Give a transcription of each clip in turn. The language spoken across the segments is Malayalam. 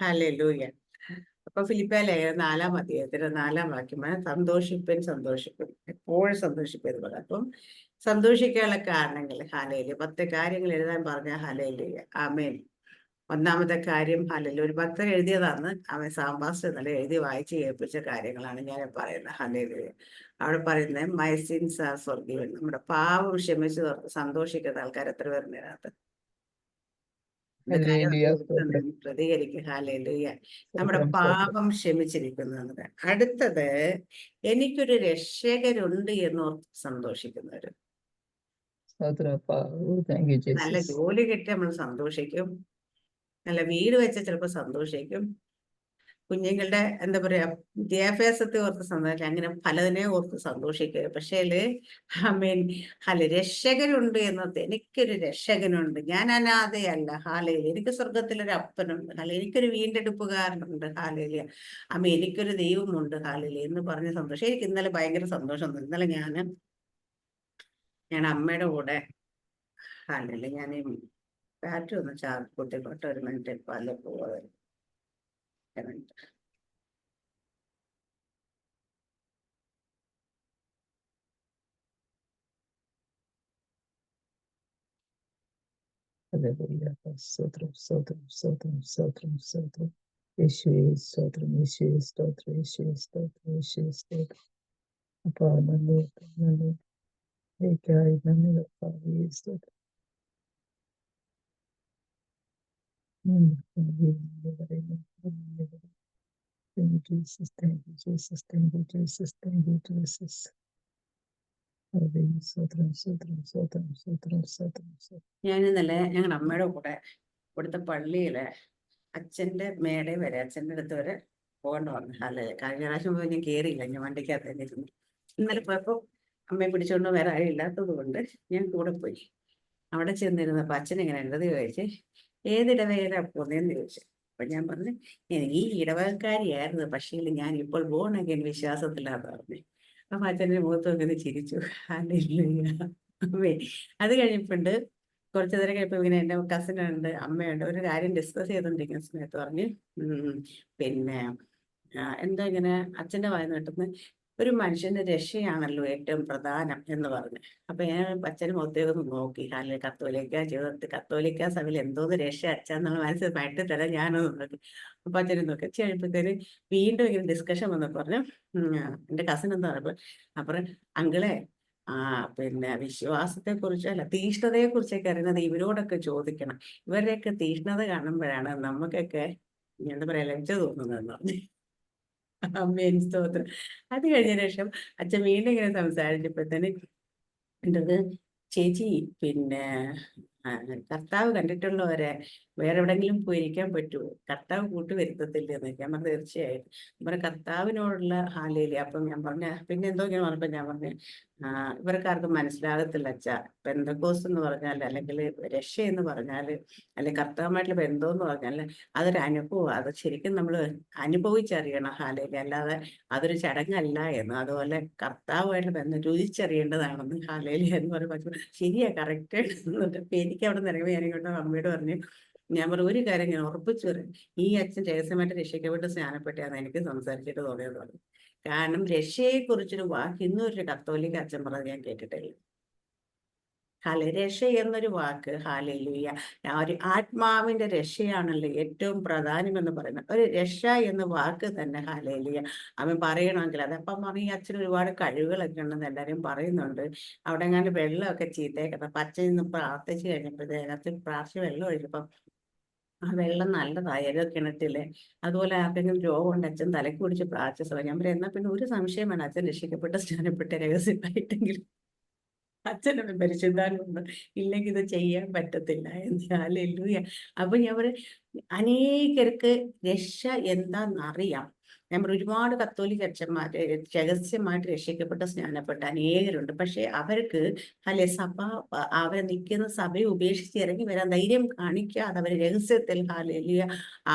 ഹല്ലേലൂയ. അപ്പൊ ഫിലിപ്പിയ ലേഖനം 4-ാം അധ്യായത്തിന്റെ 4-ാം വാക്യം സന്തോഷിപ്പൻ സന്തോഷിപ്പൻ എപ്പോഴും സന്തോഷിപ്പത് പോലെ. അപ്പം സന്തോഷിക്കാനുള്ള കാരണങ്ങൾ ഹല്ലേലൂയ. 10 കാര്യങ്ങൾ എഴുതാൻ പറഞ്ഞ ഹല്ലേലൂയ. ആമേൻ. ഒന്നാമത്തെ കാര്യം ഹല്ലേലൂയ. ഒരു ഭക്തൻ എഴുതിയതാണ്. അവൻ സാമ്പാസ്റ്റ് നല്ല എഴുതി വായിച്ച് കേൾപ്പിച്ച കാര്യങ്ങളാണ് ഞാൻ പറയുന്നത്. ഹല്ലേലൂയ. അവിടെ പറയുന്നത് മൈ സിൻസ് ആർ ഫോർഗിവൻ. നമ്മുടെ പാവം ക്ഷമിച്ച് സന്തോഷിക്കുന്ന ആൾക്കാർ എത്ര പേരുണ്ട്? ഹല്ലേലൂയ, സ്തോത്രം, പ്രതികരിക്കും. ഹല്ലേലൂയ. നമ്മുടെ സ്തോത്രം, സ്തോത്രം, പാപം ക്ഷമിച്ചിരിക്കുന്നത്. അടുത്തത് എനിക്കൊരു രക്ഷകരുണ്ട് എന്നോർത്ത് സന്തോഷിക്കുന്നവര്. സ്തോത്രം. താങ്ക് യു നല്ല ജീസസ്. ജോലി കിട്ടി നമ്മൾ സന്തോഷിക്കും. നല്ല വീട് വെച്ച ചിലപ്പോൾ സന്തോഷിക്കും. കുഞ്ഞുങ്ങളുടെ എന്താ പറയാ വിദ്യാഭ്യാസത്തെ ഓർത്ത് സന്തോഷിക്കും. അങ്ങനെ പലതിനെ ഓർത്ത് സന്തോഷിക്കുക. പക്ഷേ ആമേൻ ഹല്ലെ രക്ഷകരുണ്ട് എന്നോർത്ത് എനിക്കൊരു രക്ഷകനുണ്ട്. ഞാൻ അനാഥയല്ല. ഹാലയിൽ എനിക്ക് സ്വർഗത്തിലൊരു അപ്പനുണ്ട്. ഹാല എനിക്കൊരു വീണ്ടെടുപ്പുകാരനുണ്ട്. ഹാലയില് ആമേ എനിക്കൊരു ദൈവമുണ്ട്. ഹാലയില് എന്ന് പറഞ്ഞ സന്തോഷം. എനിക്ക് ഇന്നലെ ഭയങ്കര സന്തോഷം. ഇന്നലെ ഞാൻ അമ്മയുടെ കൂടെ ഹാലയില് ഞാൻ ബാറ്ററി ഒന്ന് ചാർജ് കുത്തിക്കോട്ടെ. ഒരു മിനിറ്റ് പല പോവാതെ. ഹല്ലേലൂയ, സ്തോത്രം, സ്തോത്രം, സ്തോത്രം, സ്തോത്രം, സ്തോത്രം. യേശുവേ സ്തോത്രം, യേശുവേ സ്തോത്രം, യേശുവേ സ്തോത്രം, യേശുവേ സ്തോത്രം. അപ്പാ നന്ദി, നന്ദി, ദയക്കായി നന്ദി കർത്താവേ, സ്തോത്രം. നന്ദി പറയുന്നു. നന്ദി പറയുന്നു. Thank you, Jesus. Thank you, Jesus. Thank you, Jesus. Thank you, Jesus. Hallelujah, സ്തോത്രം, സ്തോത്രം, സ്തോത്രം, സ്തോത്രം, സ്തോത്രം, സ്തോത്രം. ഞാൻ ഇന്നലെ ഞങ്ങളുടെ അമ്മയുടെ കൂടെ ഇവിടുത്തെ പള്ളിയിലെ അച്ഛൻ്റെ മേടെ വരെ അച്ഛൻ്റെ അടുത്ത് വരെ പോകേണ്ട വന്നു. അല്ലെ കഴിഞ്ഞ പ്രാവശ്യം പോയി ഞാൻ കയറിയില്ല. ഞാൻ വണ്ടിക്കകത്ത് തന്നെ ഇരുന്നു. ഇന്നലെ പോയപ്പോൾ അമ്മയെ പിടിച്ചുകൊണ്ട് വേറെ ആളില്ലാത്തത് കൊണ്ട് ഞാൻ കൂടെ പോയി. അവിടെ ചെന്നിരുന്നപ്പോൾ അച്ഛൻ ഇങ്ങനെ എഴുതി ചോദിച്ച് ഏതിടവകയിലാണ് പോകുന്നതെന്ന് ചോദിച്ചു. അപ്പം ഞാൻ പറഞ്ഞു എനിക്ക് ഈ ഇടവകക്കാരിയായിരുന്നു, പക്ഷേ ഞാൻ ഇപ്പോൾ ബോൺ അഗൈൻ വിശ്വാസത്തിലാണ് പറഞ്ഞു. അപ്പം അച്ഛൻ്റെ മുഖത്ത് നോക്കി ചിരിച്ചു. ഹല്ലേലൂയ. അമ്മേ അത് കഴിഞ്ഞപ്പോണ്ട് കുറച്ച് നേരം കഴിയുമ്പോൾ ഇങ്ങനെ എൻ്റെ കസിനുണ്ട്, അമ്മയുണ്ട്, ഒരു കാര്യം ഡിസ്കസ് ചെയ്തുകൊണ്ടിരിക്കുന്ന സമയത്ത് പറഞ്ഞ് പിന്നെ എന്താ ഇങ്ങനെ അച്ഛൻ്റെ വായ നീട്ടുന്ന ഒരു മനുഷ്യന്റെ രക്ഷയാണല്ലോ ഏറ്റവും പ്രധാനം എന്ന് പറഞ്ഞു. അപ്പൊ ഞാൻ അച്ഛനും ഒത്തേക്കൊന്ന് നോക്കി. അല്ലെങ്കിൽ കത്തോലിക്ക ജീവിതത്തിൽ കത്തോലിക്ക സഭയിൽ എന്തോന്ന് രക്ഷ അച്ഛന്നുള്ള മനസ്സിലായിട്ട് തരാം ഞാനൊന്ന് നോക്കി. അപ്പൊ അച്ഛനും നോക്കി കഴിയുമ്പോഴത്തേന് വീണ്ടും ഇങ്ങനെ ഡിസ്കഷൻ വന്നപ്പോ പറഞ്ഞു എൻ്റെ കസിൻ എന്താ പറയുമ്പോൾ അപ്പുറം അങ്കിളെ പിന്നെ വിശ്വാസത്തെ കുറിച്ചല്ല തീഷ്ണതയെ കുറിച്ചൊക്കെ അറിയുന്നത് ഇവരോടൊക്കെ ചോദിക്കണം. ഇവരുടെയൊക്കെ തീഷ്ണത കാണുമ്പോഴാണ് നമുക്കൊക്കെ എന്താ പറയാ ലജ്ജ തോന്നുന്നതെന്ന് പറഞ്ഞു. അമ്മേൻ സ്തോത്രം. അത് കഴിഞ്ഞ ശേഷം അച്ഛൻ വീണ്ടും ഇങ്ങനെ സംസാരിച്ചപ്പോഴത്തേന് എൻ്റെത് ചേച്ചി പിന്നെ കർത്താവ് കണ്ടിട്ടുള്ളവരെ വേറെ എവിടെങ്കിലും പോയിരിക്കാൻ പറ്റുമോ? കർത്താവ് കൂട്ടി വരുത്തത്തില്ലെന്ന്. ഞാൻ പറഞ്ഞു തീർച്ചയായിട്ടും. പറഞ്ഞു കർത്താവിനോടുള്ള ഹാലേലി. അപ്പം ഞാൻ പറഞ്ഞ പിന്നെ എന്തോ ഇങ്ങനെ പറഞ്ഞപ്പോൾ ഞാൻ പറഞ്ഞു ഇവർക്കാർക്കും മനസ്സിലാകത്തില്ല അച്ഛാ. പെന്തക്കോസ് എന്ന് പറഞ്ഞാൽ അല്ലെങ്കിൽ രക്ഷ എന്ന് പറഞ്ഞാൽ അല്ലെങ്കിൽ കർത്താവുമായിട്ടുള്ള ബന്ധം എന്ന് പറഞ്ഞാൽ അതൊരു അനുഭവം. അത് ശരിക്കും നമ്മൾ അനുഭവിച്ചറിയണം ഹാലേലി. അല്ലാതെ അതൊരു ചടങ്ങല്ല എന്ന്. അതുപോലെ കർത്താവുമായിട്ട് ബന്ധം രുചിച്ചറിയേണ്ടതാണെന്ന് ഹാലേലി എന്ന് പറയുമ്പോൾ ശരിയാ കറക്റ്റ്. അപ്പൊ എനിക്ക് അവിടെ നിന്ന് ഇറങ്ങുമ്പോൾ ഞാൻ ഇങ്ങോട്ട് അമ്മയോട് പറഞ്ഞു ഞാൻ പറഞ്ഞു ഒരു കാര്യം ഞാൻ ഉറപ്പിച്ചു പറയും, ഈ അച്ഛൻ രഹസ്യമായിട്ട് രക്ഷിക്കപ്പെട്ട് സ്നാനപ്പെട്ടാന്ന് എനിക്ക് സംസാരിച്ചിട്ട് തോന്നിയത് പറഞ്ഞു. കാരണം രക്ഷയെ കുറിച്ചൊരു വാക്ക് ഇന്നൊരു കത്തോലിക്ക അച്ഛൻ പറഞ്ഞത് ഞാൻ കേട്ടിട്ടില്ല. രക്ഷ എന്നൊരു വാക്ക് ഹാലലൂയ ഒരു ആത്മാവിന്റെ രക്ഷയാണല്ലോ ഏറ്റവും പ്രധാനം എന്ന് പറയുന്നത്. ഒരു രക്ഷ എന്ന വാക്ക് തന്നെ ഹാലലൂയ അവൻ പറയണമെങ്കിൽ അതപ്പം ഈ അച്ഛന് ഒരുപാട് കഴിവുകളൊക്കെ ഉണ്ടെന്ന് എല്ലാവരും പറയുന്നുണ്ട്. അവിടെ എങ്ങാണ്ട് വെള്ളമൊക്കെ ചീത്തയൊക്കെ അപ്പം അച്ഛൻ ഇന്ന് പ്രാർത്ഥിച്ചു കഴിഞ്ഞപ്പോഴത്തേക്ക് അച്ഛൻ പ്രാർത്ഥിച്ച് വെള്ളം ഒഴിച്ചപ്പം ആ വെള്ളം നല്ലതായാലും കിണറ്റില്ലേ. അതുപോലെ ആർക്കെങ്കിലും രോഗമുണ്ട് അച്ഛൻ തലക്ക് പിടിച്ച് പ്രാർത്ഥിച്ചത്. ഞാൻ പറയാം എന്നാൽ പിന്നെ ഒരു സംശയമാണ് അച്ഛൻ രക്ഷിക്കപ്പെട്ട സ്നാനപ്പെട്ട രഹസ്യമായിട്ടെങ്കിലും അച്ഛനും പരിശുദ്ധാത്മാവുണ്ട്. ഇല്ലെങ്കിൽ ഇത് ചെയ്യാൻ പറ്റത്തില്ല എന്ന്. ഹല്ലേലൂയ. അപ്പൊ ഞാൻ പറയും അനേകർക്ക് രക്ഷ എന്താണെന്നറിയാം. ഞാൻ പറയും ഒരുപാട് കത്തോലിക്ക അച്ഛന്മാര് രഹസ്യമായിട്ട് രക്ഷിക്കപ്പെട്ട സ്നാനപ്പെട്ട അനേകരുണ്ട്. പക്ഷെ അവർക്ക് അല്ലെ സഭ അവരെ നിൽക്കുന്ന സഭയെ ഉപേക്ഷിച്ച് ഇറങ്ങി വരാൻ ധൈര്യം കാണിക്കാതെ അവർ രഹസ്യത്തിൽ ഹല്ലേലൂയ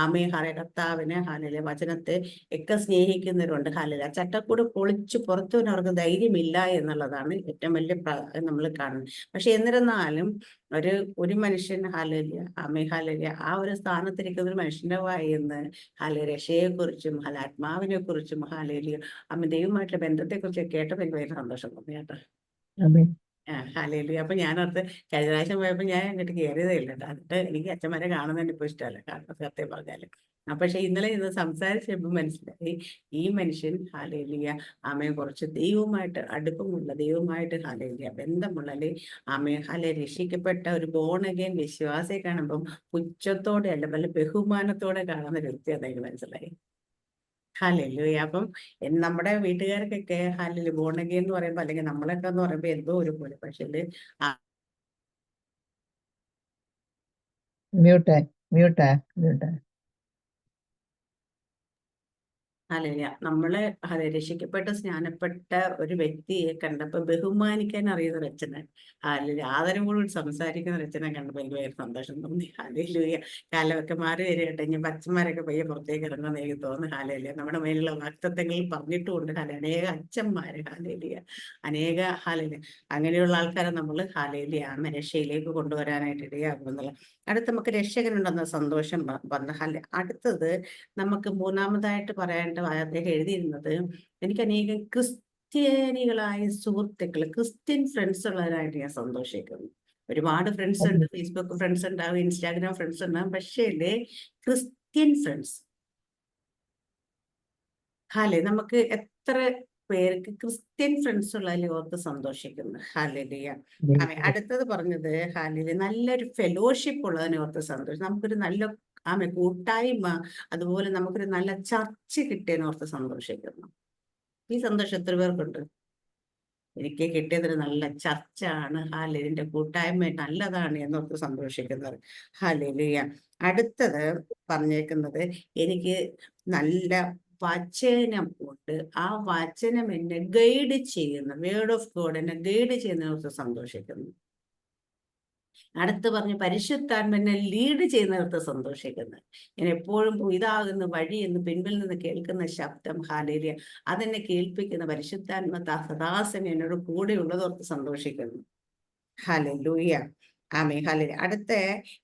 ആമേ ഹല്ലേലൂയ കർത്താവിനെ ഹല്ലേലൂയ വചനത്തെ ഒക്കെ സ്നേഹിക്കുന്നവരുണ്ട്. ഹല്ലേലൂയ ചട്ടക്കൂട് പൊളിച്ച് പുറത്തു വരാൻ അവർക്ക് ധൈര്യമില്ല എന്നുള്ളതാണ് ഏറ്റവും വലിയ നമ്മൾ കാണുന്നത്. പക്ഷെ എന്നിരുന്നാലും ഒരു മനുഷ്യൻ ഹാലേലിയ ആമേ ഹാലേലിയ ആ ഒരു സ്ഥാനത്തിരിക്കുന്ന ഒരു മനുഷ്യന്റെ വായിന്ന് രക്ഷയെ കുറിച്ചും ആത്മാവിനെ കുറിച്ചും ഹാലേലിയ അമ്മ ദൈവമായിട്ടുള്ള ബന്ധത്തെ കുറിച്ച് കേട്ടപ്പോൾ എനിക്ക് ഭയങ്കര സന്തോഷം തോന്നി കേട്ടോ. ആമേൻ. ഹാലേലിയ. അപ്പൊ ഞാനോർത്ത് കഴിഞ്ഞ പ്രാവശ്യം പോയപ്പോ ഞാൻ അങ്ങോട്ട് കയറിയതേ ഇല്ല കേട്ടോ. എന്നിട്ട് എനിക്ക് അച്ഛന്മാരെ കാണുന്നതിന് ഇപ്പൊ ഇഷ്ടമല്ല, കാരണം സത്യം പറഞ്ഞാല്. പക്ഷെ ഇന്നലെ ഇന്ന് സംസാരിച്ചപ്പോൾ മനസ്സിലായി ഈ മനുഷ്യൻ ഹാലേലിയ ആമയെ കുറച്ച് ദൈവമായിട്ട് അടുപ്പമുള്ള, ദൈവമായിട്ട് ഹാലേലിയ ബന്ധമുള്ള, അല്ലെ ആമയെ രക്ഷിക്കപ്പെട്ട ഒരു ബോൺ അഗൈൻ വിശ്വാസിയെ കാണുമ്പം പുച്ഛത്തോടെ അല്ല, വല്ല ബഹുമാനത്തോടെ കാണുന്ന ഒരു വ്യക്തി അതെനിക്ക് മനസ്സിലായി. ഹല്ലേലൂയ. അപ്പം നമ്മുടെ വീട്ടുകാർക്കൊക്കെ ബോൺ അഗൈൻ എന്ന് പറയുമ്പോ, അല്ലെങ്കിൽ നമ്മളൊക്കെ എന്ന് പറയുമ്പോ എന്തോ ഒരു പോലെ. പക്ഷേ മ്യൂട്ടായി മ്യൂട്ടായി മ്യൂട്ടായി. ഹല്ലേലൂയ. നമ്മള് രക്ഷിക്കപ്പെട്ട് സ്നാനപ്പെട്ട ഒരു വ്യക്തിയെ കണ്ടപ്പോ ബഹുമാനിക്കാൻ അറിയുന്ന ഒരു അച്ഛനെ, ആദരവോട് സംസാരിക്കുന്ന ഒരു അച്ഛനെ കണ്ടപ്പോ എനിക്ക് ഭയങ്കര സന്തോഷം തോന്നി. ഹല്ലേലൂയ. കാലമൊക്കെ മാറി വരികട്ടെ. ഇനി അച്ഛന്മാരൊക്കെ പയ്യെ പുറത്തേക്ക് ഇറങ്ങുമെന്ന് എനിക്ക് തോന്നുന്നു. ഹല്ലേലൂയ. നമ്മുടെ മേലുള്ള വാഗ്ദത്തങ്ങളിൽ പറഞ്ഞിട്ടുമുണ്ട് അനേക അച്ഛന്മാര് ഹാലേലിയ, അനേക ഹാലേലിയ അങ്ങനെയുള്ള ആൾക്കാരെ നമ്മൾ ഹാലേലിയ രക്ഷയിലേക്ക് കൊണ്ടുവരാനായിട്ട് ഇടയാകുമെന്നുള്ള. അടുത്ത് നമുക്ക് രക്ഷകനുണ്ടെന്ന സന്തോഷം പറഞ്ഞ അടുത്തത് നമുക്ക് മൂന്നാമതായിട്ട് പറയാനായിട്ട് അദ്ദേഹം എഴുതിയിരുന്നത്, എനിക്ക് അനേകം ക്രിസ്ത്യാനികളായ സുഹൃത്തുക്കൾ, ക്രിസ്ത്യൻ ഫ്രണ്ട്സ് ഉള്ളവരായിട്ട് ഞാൻ സന്തോഷിക്കുന്നു. ഒരുപാട് ഫ്രണ്ട്സ് ഉണ്ട്, ഫേസ്ബുക്ക് ഫ്രണ്ട്സ് ഉണ്ടാവും, ഇൻസ്റ്റാഗ്രാം ഫ്രണ്ട്സ് ഉണ്ടാവും, പക്ഷേ ക്രിസ്ത്യൻ ഫ്രണ്ട്സ് നമുക്ക് എത്ര പേർക്ക് ക്രിസ്ത്യൻ ഫ്രണ്ട്സ് ഉള്ളതിൽ ഓർത്ത് സന്തോഷിക്കുന്നു. ഹാലേലിയ. അടുത്തത് പറഞ്ഞത് നല്ലൊരു ഫെലോഷിപ്പ് ഉള്ളതിനെ ഓർത്ത് സന്തോഷം. നമുക്കൊരു നല്ല കൂട്ടായ്മ, അതുപോലെ നമുക്കൊരു നല്ല ചർച്ച കിട്ടിയതിനോർത്ത് സന്തോഷിക്കുന്നു. ഈ സന്തോഷം എത്ര പേർക്കുണ്ട്? എനിക്ക് കിട്ടിയതൊരു നല്ല ചർച്ചയാണ്, ഇതിന്റെ കൂട്ടായ്മ നല്ലതാണ് എന്നോർത്ത് സന്തോഷിക്കുന്നത്. ഹാലേലിയ. അടുത്തത് പറഞ്ഞേക്കുന്നത്, എനിക്ക് നല്ല വചനം ഉണ്ട്, ആ വചനം എന്നെ ഗൈഡ് ചെയ്യുന്ന, വേർഡ് ഓഫ് ഗോഡ് എന്നെ ഗൈഡ് ചെയ്യുന്നവർക്ക് സന്തോഷിക്കുന്നു. അടുത്ത് പറഞ്ഞ് പരിശുദ്ധാത്മ എന്നെ ലീഡ് ചെയ്യുന്നവർക്ക് സന്തോഷിക്കുന്നു. ഞാൻ എപ്പോഴും ഇതാകുന്ന വഴി എന്ന് പിൻപിൽ നിന്ന് കേൾക്കുന്ന ശബ്ദം ഹാലേലിയ അതെന്നെ കേൾപ്പിക്കുന്ന പരിശുദ്ധാത്മ സദാസനം എന്നോട് കൂടെ ഉള്ളതോർത്ത് സന്തോഷിക്കുന്നു. ഹല്ലേലൂയ. ആമേൻ. ഹല്ലേലൂയ. അടുത്ത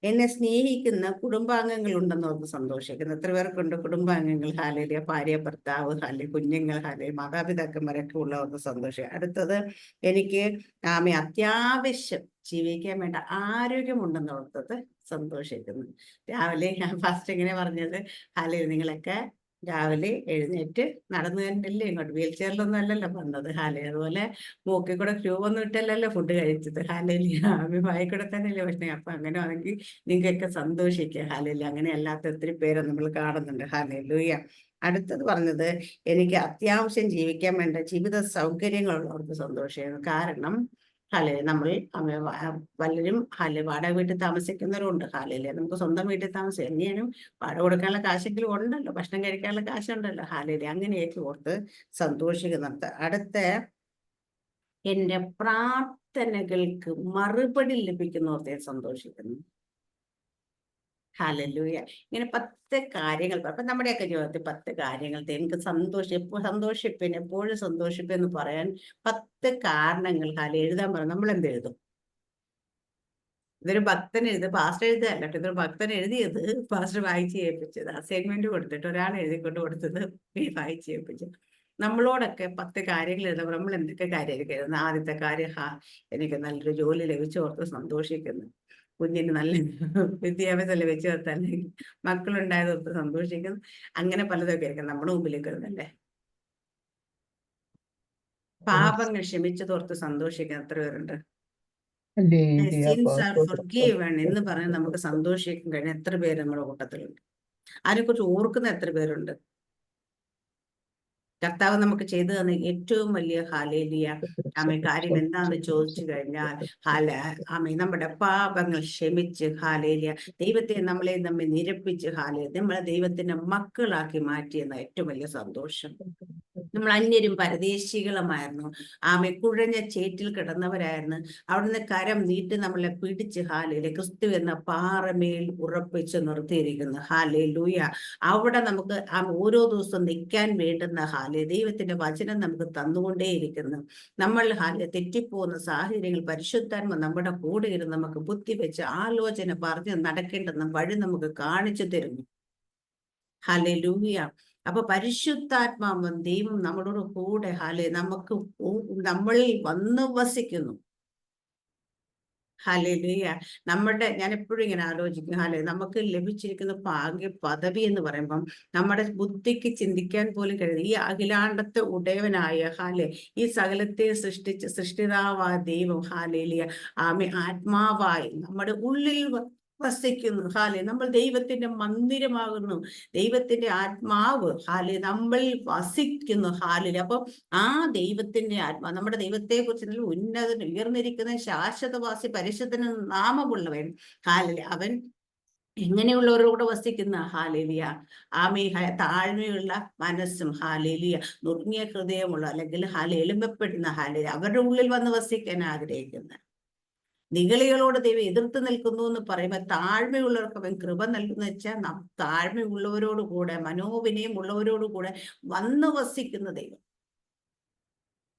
എന്നെ സ്നേഹിക്കുന്ന കുടുംബാംഗങ്ങൾ ഉണ്ടെന്നോർത്ത് സന്തോഷിക്കുന്നു. എത്ര പേർക്കുണ്ട് കുടുംബാംഗങ്ങൾ? ഹാലേലിയ. ഭാര്യ, ഭർത്താവ്, കുഞ്ഞുങ്ങൾ, മാതാപിതാക്കന്മാരൊക്കെ ഉള്ളവർക്ക് സന്തോഷം. അടുത്തത് എനിക്ക് അത്യാവശ്യം ജീവിക്കാൻ വേണ്ട ആരോഗ്യമുണ്ടെന്നോർത്തത് സന്തോഷിക്കുന്നു. രാവിലെ ഞാൻ ഫസ്റ്റ് ഇങ്ങനെ പറഞ്ഞത്, നിങ്ങളൊക്കെ രാവിലെ എഴുന്നേറ്റ് നടന്നു തന്നെയല്ലേ ഇങ്ങോട്ട്, വീൽ ചെയറിലൊന്നും അല്ലല്ലോ വന്നത്. അതുപോലെ മൂക്കിൽ കൂടെ ട്യൂബ് ഒന്നും ഇട്ടല്ലല്ലോ ഫുഡ് കഴിച്ചത്. വായിക്കൂടെ തന്നെയല്ലേ ഭക്ഷണം. അപ്പൊ അങ്ങനെ ആണെങ്കിൽ നിങ്ങൾക്കൊക്കെ സന്തോഷിക്കുക. അങ്ങനെ അല്ലാത്ത ഒത്തിരി പേരെ നമ്മൾ കാണുന്നുണ്ട്. ഹല്ലേലൂയ. അടുത്തത് പറഞ്ഞത്, എനിക്ക് അത്യാവശ്യം ജീവിക്കാൻ വേണ്ട ജീവിത സൗകര്യങ്ങളുള്ളവർക്ക് സന്തോഷമായിരുന്നു. കാരണം നമ്മൾ പലരും വാടക വീട്ടിൽ താമസിക്കുന്നവരുണ്ട്. നമുക്ക് സ്വന്തം വീട്ടിൽ താമസിക്കാം, എങ്ങനെയും വാടക കൊടുക്കാനുള്ള കാശെങ്കിലും ഉണ്ടല്ലോ, ഭക്ഷണം കഴിക്കാനുള്ള കാശുണ്ടല്ലോ. അങ്ങനെയൊക്കെ ഓർത്ത് സന്തോഷിക്കുന്നുണ്ട്. അടുത്ത എന്റെ പ്രാർത്ഥനകൾക്ക് മറുപടി ലഭിക്കുന്നോർത്ത് സന്തോഷിക്കുന്നു. ഹല്ലേലൂയ. ഇങ്ങനെ 10 കാര്യങ്ങൾ. അപ്പൊ നമ്മുടെയൊക്കെ ജീവിതത്തിൽ 10 കാര്യങ്ങൾ എനിക്ക് സന്തോഷിപ്പിന് എപ്പോഴും സന്തോഷിപ്പെന്ന് പറയാൻ 10 കാരണങ്ങൾ എഴുതാൻ പറഞ്ഞു. നമ്മൾ എന്ത് എഴുതും? ഇതൊരു ഭക്തൻ പാസ്റ്റർ എഴുതുകയല്ല, ഇതൊരു ഭക്തൻ എഴുതിയത്, പാസ്റ്റർ വായിച്ച് കേൾപ്പിച്ചത്, അസൈൻമെന്റ് കൊടുത്തിട്ട് ഒരാൾ എഴുതിക്കൊണ്ട് കൊടുത്തത് വായിച്ച് കേൾപ്പിച്ചത്. നമ്മളോടൊക്കെ 10 കാര്യങ്ങൾ എഴുതുമ്പോൾ നമ്മൾ എന്തൊക്കെ കാര്യമായിരിക്കും എഴുതുന്നത്? ആദ്യത്തെ കാര്യം, എനിക്ക് നല്ലൊരു ജോലി ലഭിച്ചോർത്ത് സന്തോഷിക്കുന്നു. കുഞ്ഞിന് നല്ല വിദ്യാഭ്യാസം ലഭിച്ചു നിർത്താൻ മക്കളുണ്ടായതോർത്ത് സന്തോഷിക്കുന്നു. അങ്ങനെ പലതൊക്കെ ആയിരിക്കും നമ്മുടെ മുമ്പിലേക്ക് വരുന്നല്ലേ. പാപങ്ങൾ ക്ഷമിച്ചതോർത്ത് സന്തോഷിക്കുന്ന എത്ര പേരുണ്ട്? സിൻസ് ആർ ഫൊർഗിവൺ എന്ന് പറഞ്ഞ് നമുക്ക് സന്തോഷിക്കാൻ കഴിഞ്ഞ എത്ര പേര് നമ്മുടെ കൂട്ടത്തിലുണ്ട്? അതിനെക്കുറിച്ച് ഓർക്കുന്ന എത്ര പേരുണ്ട്? കർത്താവ് നമുക്ക് ചെയ്തു തന്ന ഏറ്റവും വലിയ ഹാലേലിയ കാര്യം എന്താന്ന് ചോദിച്ചു കഴിഞ്ഞാൽ, നമ്മുടെ പാപങ്ങൾ ക്ഷമിച്ച് ഹാലേലിയ ദൈവത്തെ നമ്മെ നിരപ്പിച്ച് നമ്മളെ ദൈവത്തിന്റെ മക്കളാക്കി മാറ്റിയെന്ന ഏറ്റവും വലിയ സന്തോഷം. നമ്മൾ അന്യരും പരദേശികളുമായിരുന്നു. കുഴഞ്ഞ ചേറ്റിൽ കിടന്നവരായിരുന്നു. അവിടുന്ന് കരം നീട്ടി നമ്മളെ പിടിച്ച് ക്രിസ്തു എന്ന പാറമേൽ ഉറപ്പിച്ച് നിർത്തിയിരിക്കുന്നു. ലൂയ. അവിടെ നമുക്ക് ഓരോ ദിവസവും നിൽക്കാൻ വേണ്ടുന്ന ദൈവത്തിന്റെ വചനം നമുക്ക് തന്നുകൊണ്ടേയിരിക്കുന്നു. നമ്മൾ തെറ്റിപ്പോകുന്ന സാഹചര്യങ്ങൾ പരിശുദ്ധാത്മ നമ്മുടെ കൂടെ ഇരുന്ന് നമുക്ക് ബുദ്ധി വെച്ച് ആലോചന പറഞ്ഞ് നടക്കേണ്ടെന്ന വഴി നമുക്ക് കാണിച്ചു തരുന്നു. ലൂയ. അപ്പൊ പരിശുദ്ധാത്മാവൻ ദൈവം നമ്മളോട് കൂടെ നമുക്ക് നമ്മളിൽ വന്ന് വസിക്കുന്നു. ഹല്ലേലൂയ. ഞാൻ എപ്പോഴും ഇങ്ങനെ ആലോചിക്കും, നമുക്ക് ലഭിച്ചിരിക്കുന്ന പദവി എന്ന് പറയുമ്പം നമ്മുടെ ബുദ്ധിക്ക് ചിന്തിക്കാൻ പോലും കഴിയും. ഈ അഖിലാണ്ടത്തെ ഉടയവനായ ഈ സകലത്തെ സൃഷ്ടിതാവായ ദൈവം ആത്മാവായി നമ്മുടെ ഉള്ളിൽ വസിക്കുന്നു. നമ്മൾ ദൈവത്തിന്റെ മന്ദിരമാകുന്നു. ദൈവത്തിന്റെ ആത്മാവ് നമ്മൾ വസിക്കുന്നു. അപ്പൊ ആ ദൈവത്തിന്റെ ആത്മാവ് നമ്മുടെ ദൈവത്തെ കുറിച്ച് ഉയർന്നിരിക്കുന്ന ശാശ്വതവാസി പരിശുദ്ധന നാമമുള്ളവൻ അവൻ എങ്ങനെയുള്ളവരോട് വസിക്കുന്ന താഴ്മയുള്ള മനസ്സും നുറുങ്ങിയ ഹൃദയമുള്ള അല്ലെങ്കിൽ എലുമ്പപ്പെടുന്ന അവരുടെ ഉള്ളിൽ വന്ന് വസിക്കാൻ ആഗ്രഹിക്കുന്ന നിഗളികളോട് ദൈവം എതിർത്ത് നിൽക്കുന്നു എന്ന് പറയുമ്പോൾ താഴ്മയുള്ളവർക്ക് അവൻ കൃപ നൽകുന്ന വെച്ചാൽ താഴ്മയുള്ളവരോട് കൂടെ മനോവിനയം ഉള്ളവരോട് കൂടെ വന്ന് വസിക്കുന്ന ദൈവം.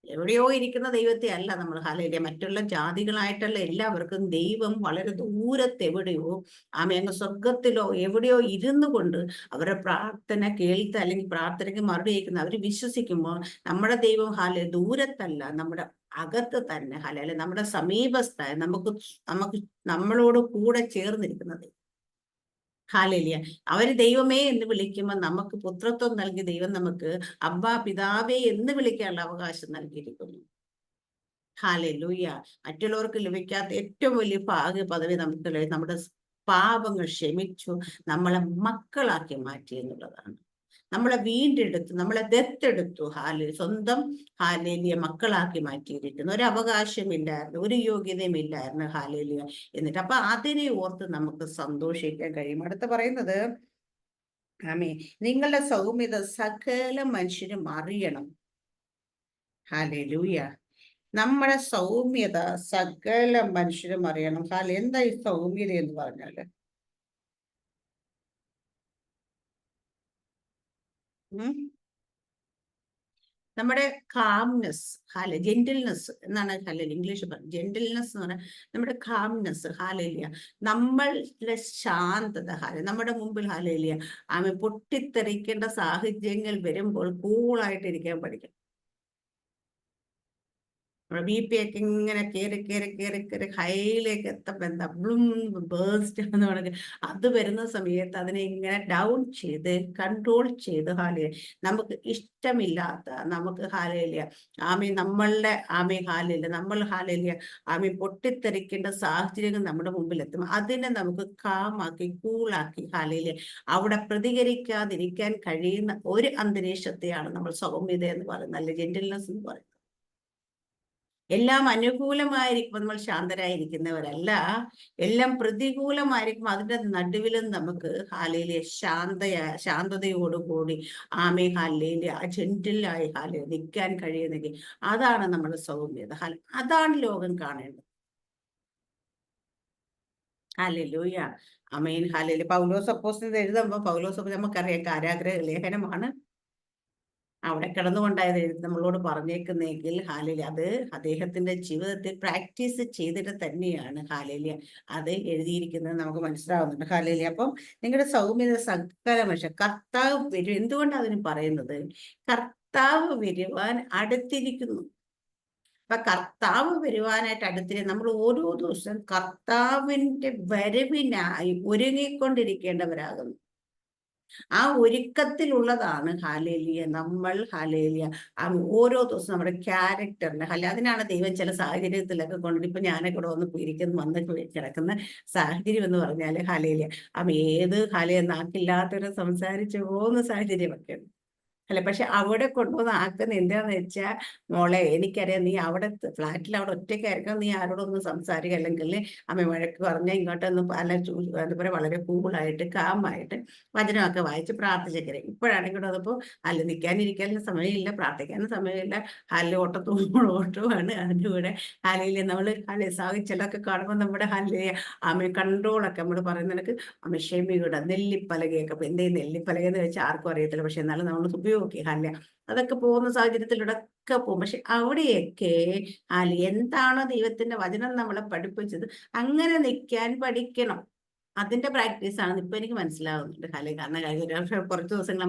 എവിടെയോ ഇരിക്കുന്ന ദൈവത്തെ അല്ല നമ്മൾ മറ്റുള്ള ജാതികളായിട്ടുള്ള എല്ലാവർക്കും ദൈവം വളരെ ദൂരത്തെവിടെയോ അങ്ങ് സ്വർഗത്തിലോ എവിടെയോ ഇരുന്നു കൊണ്ട് അവരുടെ പ്രാർത്ഥന കേൾത്ത് അല്ലെങ്കിൽ പ്രാർത്ഥനയ്ക്ക് മറുപടി അയക്കുന്ന അവർ വിശ്വസിക്കുമ്പോൾ നമ്മുടെ ദൈവം ദൂരത്തല്ല, നമ്മുടെ അകത്ത് തന്നെ അല്ലെങ്കിൽ നമ്മുടെ സമീപസ്ഥ നമ്മളോട് കൂടെ ചേർന്നിരിക്കുന്നത്. അവര് ദൈവമേ എന്ന് വിളിക്കുമ്പോൾ നമുക്ക് പുത്രത്വം നൽകി ദൈവം നമുക്ക് അബ്ബാ പിതാവേ എന്ന് വിളിക്കാനുള്ള അവകാശം നൽകിയിരിക്കുന്നു. മറ്റുള്ളവർക്ക് ലഭിക്കാത്ത ഏറ്റവും വലിയ പദവി നമുക്ക് നമ്മുടെ പാപങ്ങൾ ക്ഷമിച്ചു നമ്മളെ മക്കളാക്കി മാറ്റി എന്നുള്ളതാണ്. നമ്മളെ വീണ്ടെടുത്തു, നമ്മളെ ദത്തെടുത്തു. സ്വന്തം മക്കളാക്കി മാറ്റിയിരിക്കുന്നു. ഒരു അവകാശമില്ലായിരുന്നു, ഒരു യോഗ്യതയും ഇല്ലായിരുന്നു. എന്നിട്ട് അപ്പൊ അതിനെ ഓർത്ത് നമുക്ക് സന്തോഷിക്കാൻ കഴിയും. അടുത്ത പറയുന്നത് നിങ്ങളുടെ സൗമ്യത സകല മനുഷ്യരും അറിയണം. നമ്മുടെ സൗമ്യത സകല മനുഷ്യരും അറിയണം. എന്താ ഈ സൗമ്യത എന്ന് പറഞ്ഞാല്? നമ്മുടെ കാംനെസ്, ജെന്റിൽനെസ് എന്നാണ് ഇംഗ്ലീഷ് പറയുന്നത്. ജെന്റിൽനെസ് എന്ന് പറഞ്ഞാൽ നമ്മുടെ കാംനെസ്. നമ്മളുടെ ശാന്തത. നമ്മുടെ മുമ്പിൽ പൊട്ടിത്തെറിക്കേണ്ട സാഹചര്യങ്ങൾ വരുമ്പോൾ കൂളായിട്ടിരിക്കാൻ പഠിക്കണം. നമ്മുടെ ബി പി ഒക്കെ ഇങ്ങനെ കയറി ഹൈയിലേക്ക് എത്തപ്പോ എന്താ ബേസ്റ്റ് എന്ന് പറഞ്ഞാൽ അത് വരുന്ന സമയത്ത് അതിനെ ഇങ്ങനെ ഡൗൺ ചെയ്ത് കൺട്രോൾ ചെയ്ത് നമുക്ക് ഇഷ്ടമില്ലാത്ത നമുക്ക് നമ്മളുടെ നമ്മൾ പൊട്ടിത്തെറിക്കേണ്ട സാഹചര്യങ്ങൾ നമ്മുടെ മുമ്പിൽ എത്തും. അതിനെ നമുക്ക് കാമാക്കി കൂളാക്കി അവിടെ പ്രതികരിക്കാതിരിക്കാൻ കഴിയുന്ന ഒരു അന്തരീക്ഷത്തെയാണ് നമ്മൾ സൗമ്യത എന്ന് പറയുന്നത്, അല്ലെ ജെന്റിൽനെസ് എന്ന് പറയുന്നത്. എല്ലാം അനുകൂലമായിരിക്കും നമ്മൾ ശാന്തരായിരിക്കുന്നവരല്ല, എല്ലാം പ്രതികൂലമായിരിക്കും അതിന്റെ നടുവിലും നമുക്ക് ശാന്തതയോടുകൂടി ജെന്റിലായി നിൽക്കാൻ കഴിയുന്നെങ്കിൽ അതാണ് നമ്മുടെ സൗമ്യത. അതാണ് ലോകം കാണേണ്ടത്. ഹല്ലേലൂയ, ആമേൻ. പൗലോസ് അപ്പോസ്തലൻ എഴുതുമ്പോൾ നമുക്കറിയാം കാരാഗ്രഹ ലേഖനമാണ്. അവിടെ കിടന്നുകൊണ്ടായത് നമ്മളോട് പറഞ്ഞേക്കുന്നെങ്കിൽ അത് അദ്ദേഹത്തിന്റെ ജീവിതത്തിൽ പ്രാക്ടീസ് ചെയ്തിട്ട് തന്നെയാണ് അത് എഴുതിയിരിക്കുന്നത് നമുക്ക് മനസ്സിലാവുന്നുണ്ട്. അപ്പം നിങ്ങളുടെ സൗമ്യത സകല മനുഷ്യ കർത്താവ് വരും. എന്തുകൊണ്ടാണ് അതിന് പറയുന്നത്? കർത്താവ് വരുവാൻ അടുത്തിരിക്കുന്നു. അപ്പൊ കർത്താവ് വരുവാനായിട്ട് അടുത്തിരി നമ്മൾ ഓരോ ദിവസം കർത്താവിന്റെ വരവിനായി ഒരുങ്ങിക്കൊണ്ടിരിക്കേണ്ടവരാകുന്നു. ആ ഒരുക്കത്തിലുള്ളതാണ് നമ്മൾ ഓരോ ദിവസം നമ്മുടെ ക്യാരക്ടറിന് അതിനാണ് ദൈവം ചില സാഹചര്യത്തിലൊക്കെ കൊണ്ടിട്ട് ഇപ്പൊ ഞാനൊക്കെ ഇവിടെ വന്ന് കിടക്കുന്ന സാഹചര്യം എന്ന് പറഞ്ഞാല് ഏത് നാക്കില്ലാത്തവരെ സംസാരിച്ചു പോകുന്ന സാഹചര്യമൊക്കെ ഉണ്ട്. അല്ല, പക്ഷെ അവിടെ കൊണ്ടുവന്ന് ആക്കുന്ന എന്താന്ന് വെച്ചാൽ, മോളെ എനിക്കറിയാം നീ അവിടെ ഫ്ലാറ്റിൽ അവിടെ ഒറ്റയ്ക്കായിരിക്കും, നീ ആരോടൊന്നും സംസാരിക്കുക, അല്ലെങ്കിൽ അമ്മ വഴക്ക് പറഞ്ഞാൽ ഇങ്ങോട്ടൊന്നും അല്ല എന്താ പറയുക, വളരെ കൂളായിട്ട് കാമായിട്ട് വചനമൊക്കെ വായിച്ച് പ്രാർത്ഥിച്ചേക്കരെ. ഇപ്പോഴാണെങ്കിൽ അതപ്പോൾ അല്ല നിൽക്കാനിരിക്കാനും സമയമില്ല, പ്രാർത്ഥിക്കാനും സമയമില്ല, ഹാലിൽ ഓട്ടമാണ്. അതിൻ്റെ കൂടെ ഹാലയിൽ നമ്മൾ ഹാലി സാഹിത്യലൊക്കെ കാണുമ്പോൾ നമ്മുടെ ഹാലിലെ അമ്മ കൺട്രോളൊക്കെ നമ്മൾ പറയുന്നതിനൊക്കെ അമ്മ ക്ഷമയുടെ നെല്ലിപ്പലകയൊക്കെ, അപ്പൊ എന്തേ നെല്ലിപ്പലക എന്ന് വെച്ചാൽ ആർക്കും അറിയത്തില്ല, പക്ഷെ എന്നാലും നമ്മൾ ഉപയോഗിക്കുക ഹാല, അതൊക്കെ പോകുന്ന സാഹചര്യത്തിലൂടെ ഒക്കെ പോകും. പക്ഷെ അവിടെയൊക്കെ ഹാലി എന്താണോ ദൈവത്തിന്റെ വചനം നമ്മളെ പഠിപ്പിച്ചത് അങ്ങനെ നിൽക്കാൻ പഠിക്കണം. അതിന്റെ പ്രാക്ടീസ് ആണ് ഇപ്പൊ എനിക്ക് മനസ്സിലാവുന്നുണ്ട് ഹാലി. കാരണം കുറച്ച് ദിവസങ്ങൾ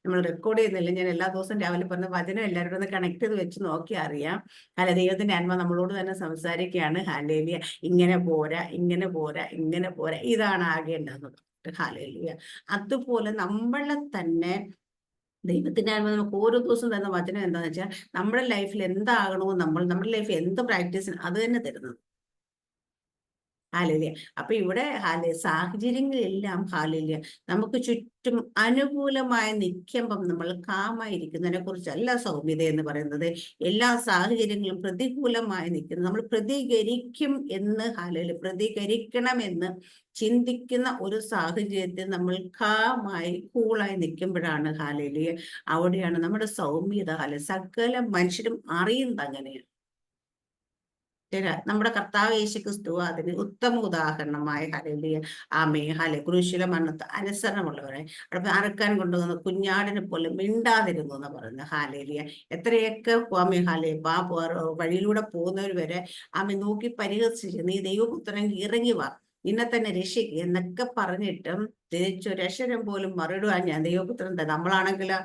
നമ്മൾ റെക്കോർഡ് ചെയ്യുന്നില്ല, ഞാൻ എല്ലാ ദിവസവും രാവിലെ പറഞ്ഞ വചനം എല്ലാവരോടും ഒന്ന് കണക്ട് ചെയ്ത് വെച്ച് നോക്കി അറിയാം. ഹാല, ദൈവത്തിന്റെ ആത്മ നമ്മളോട് തന്നെ സംസാരിക്കുകയാണ്. ഹാലേലിയ, ഇങ്ങനെ പോരാ, ഇങ്ങനെ പോരാ, ഇങ്ങനെ പോരാ, ഇതാണ് ആകേണ്ടത്. ഹാലേലിയ. അതുപോലെ നമ്മളെ തന്നെ ദൈവത്തിന്റെ ആത്മ നമുക്ക് ഓരോ ദിവസവും തരുന്ന വചനം എന്താണെന്ന് വെച്ചാൽ, നമ്മുടെ ലൈഫിൽ എന്താകണോ, നമ്മുടെ ലൈഫിൽ എന്ത് പ്രാക്ടീസിന് അത് തന്നെ തരുന്നത്. ഹാലേലിയ. അപ്പൊ ഇവിടെ സാഹചര്യങ്ങളെല്ലാം ഹാലേലിയ നമുക്ക് ചുറ്റും അനുകൂലമായി നിൽക്കുമ്പം നമ്മൾ കാമായിരിക്കുന്നതിനെ കുറിച്ചല്ല സൗമ്യത എന്ന് പറയുന്നത്. എല്ലാ സാഹചര്യങ്ങളും പ്രതികൂലമായി നിൽക്കുന്നത് നമ്മൾ പ്രതികരിക്കും എന്ന് ഹാലേലിയ, പ്രതികരിക്കണമെന്ന് ചിന്തിക്കുന്ന ഒരു സാഹചര്യത്തിൽ നമ്മൾ കാമായി കൂളായി നിൽക്കുമ്പോഴാണ് ഹാലേലിയ, അവിടെയാണ് നമ്മുടെ സൗമ്യത സകല മനുഷ്യരും അറിയുന്നത്. അങ്ങനെയാണ് നമ്മുടെ കർത്താവ് യേശുക്രിസ്തു അതിന് ഉത്തമ ഉദാഹരണമായ ഹല്ലേലൂയ ആമേ ഹല്ലേലൂയ ക്രൂശിലെ മരണത്ത് അനുസരണമുള്ളവരെ അവിടെ അറുക്കാൻ കൊണ്ടുവന്ന കുഞ്ഞാടിനെ പോലെ മിണ്ടാതിരുന്നു എന്ന് പറയുന്നത്. ഹാലേലിയ. എത്രയൊക്കെ ആമേ ഹാലേ വഴിയിലൂടെ പോകുന്നവർ വരെ ആമേ നോക്കി പരിഹസിച്ച്, നീ ദൈവപുത്രനെങ്കിൽ ഇറങ്ങി വാ, നിന്നെ തന്നെ രക്ഷിക്കുക എന്നൊക്കെ പറഞ്ഞിട്ടും തിരിച്ചൊരക്ഷരം പോലും മറുപടിയാൻ ഞാൻ ദൈവപുത്രൻ തന്നെ. നമ്മളാണെങ്കിലോ,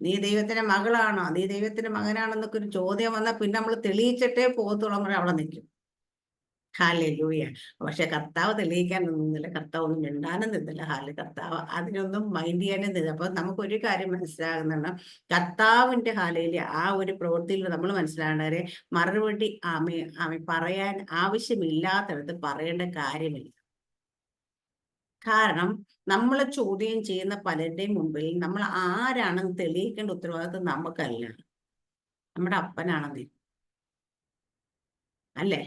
നീ ദൈവത്തിന്റെ മകളാണോ, നീ ദൈവത്തിന്റെ മകനാണെന്നൊക്കെ ഒരു ചോദ്യം വന്നാൽ പിന്നെ നമ്മൾ തെളിയിച്ചിട്ടേ പോകത്തോളം വരെ അവിടെ നിൽക്കും. ഹാലൂയ. പക്ഷെ കർത്താവ് തെളിയിക്കാനൊന്നും നിന്നില്ല, കർത്താവ് ഒന്നും മിണ്ടാനും നിന്നില്ല. കർത്താവ് അതിനൊന്നും മൈൻഡ് ചെയ്യാനും നിന്നില്ല. അപ്പൊ നമുക്കൊരു കാര്യം മനസ്സിലാകുന്നുണ്ട്, കർത്താവിന്റെ ഹാലയിലെ ആ ഒരു പ്രവൃത്തിയിൽ നമ്മൾ മനസ്സിലാകേണ്ടവരെ മറുപടി ആമെ പറയാൻ ആവശ്യമില്ലാത്തടത്ത് പറയേണ്ട കാര്യമില്ല. കാരണം നമ്മളെ ചോദ്യം ചെയ്യുന്ന പലരുടെയും മുമ്പിൽ നമ്മൾ ആരാണെന്ന് തെളിയിക്കേണ്ട ഉത്തരവാദിത്വം നമുക്കല്ല, നമ്മുടെ അപ്പനാണെന്ന്. അല്ലേ?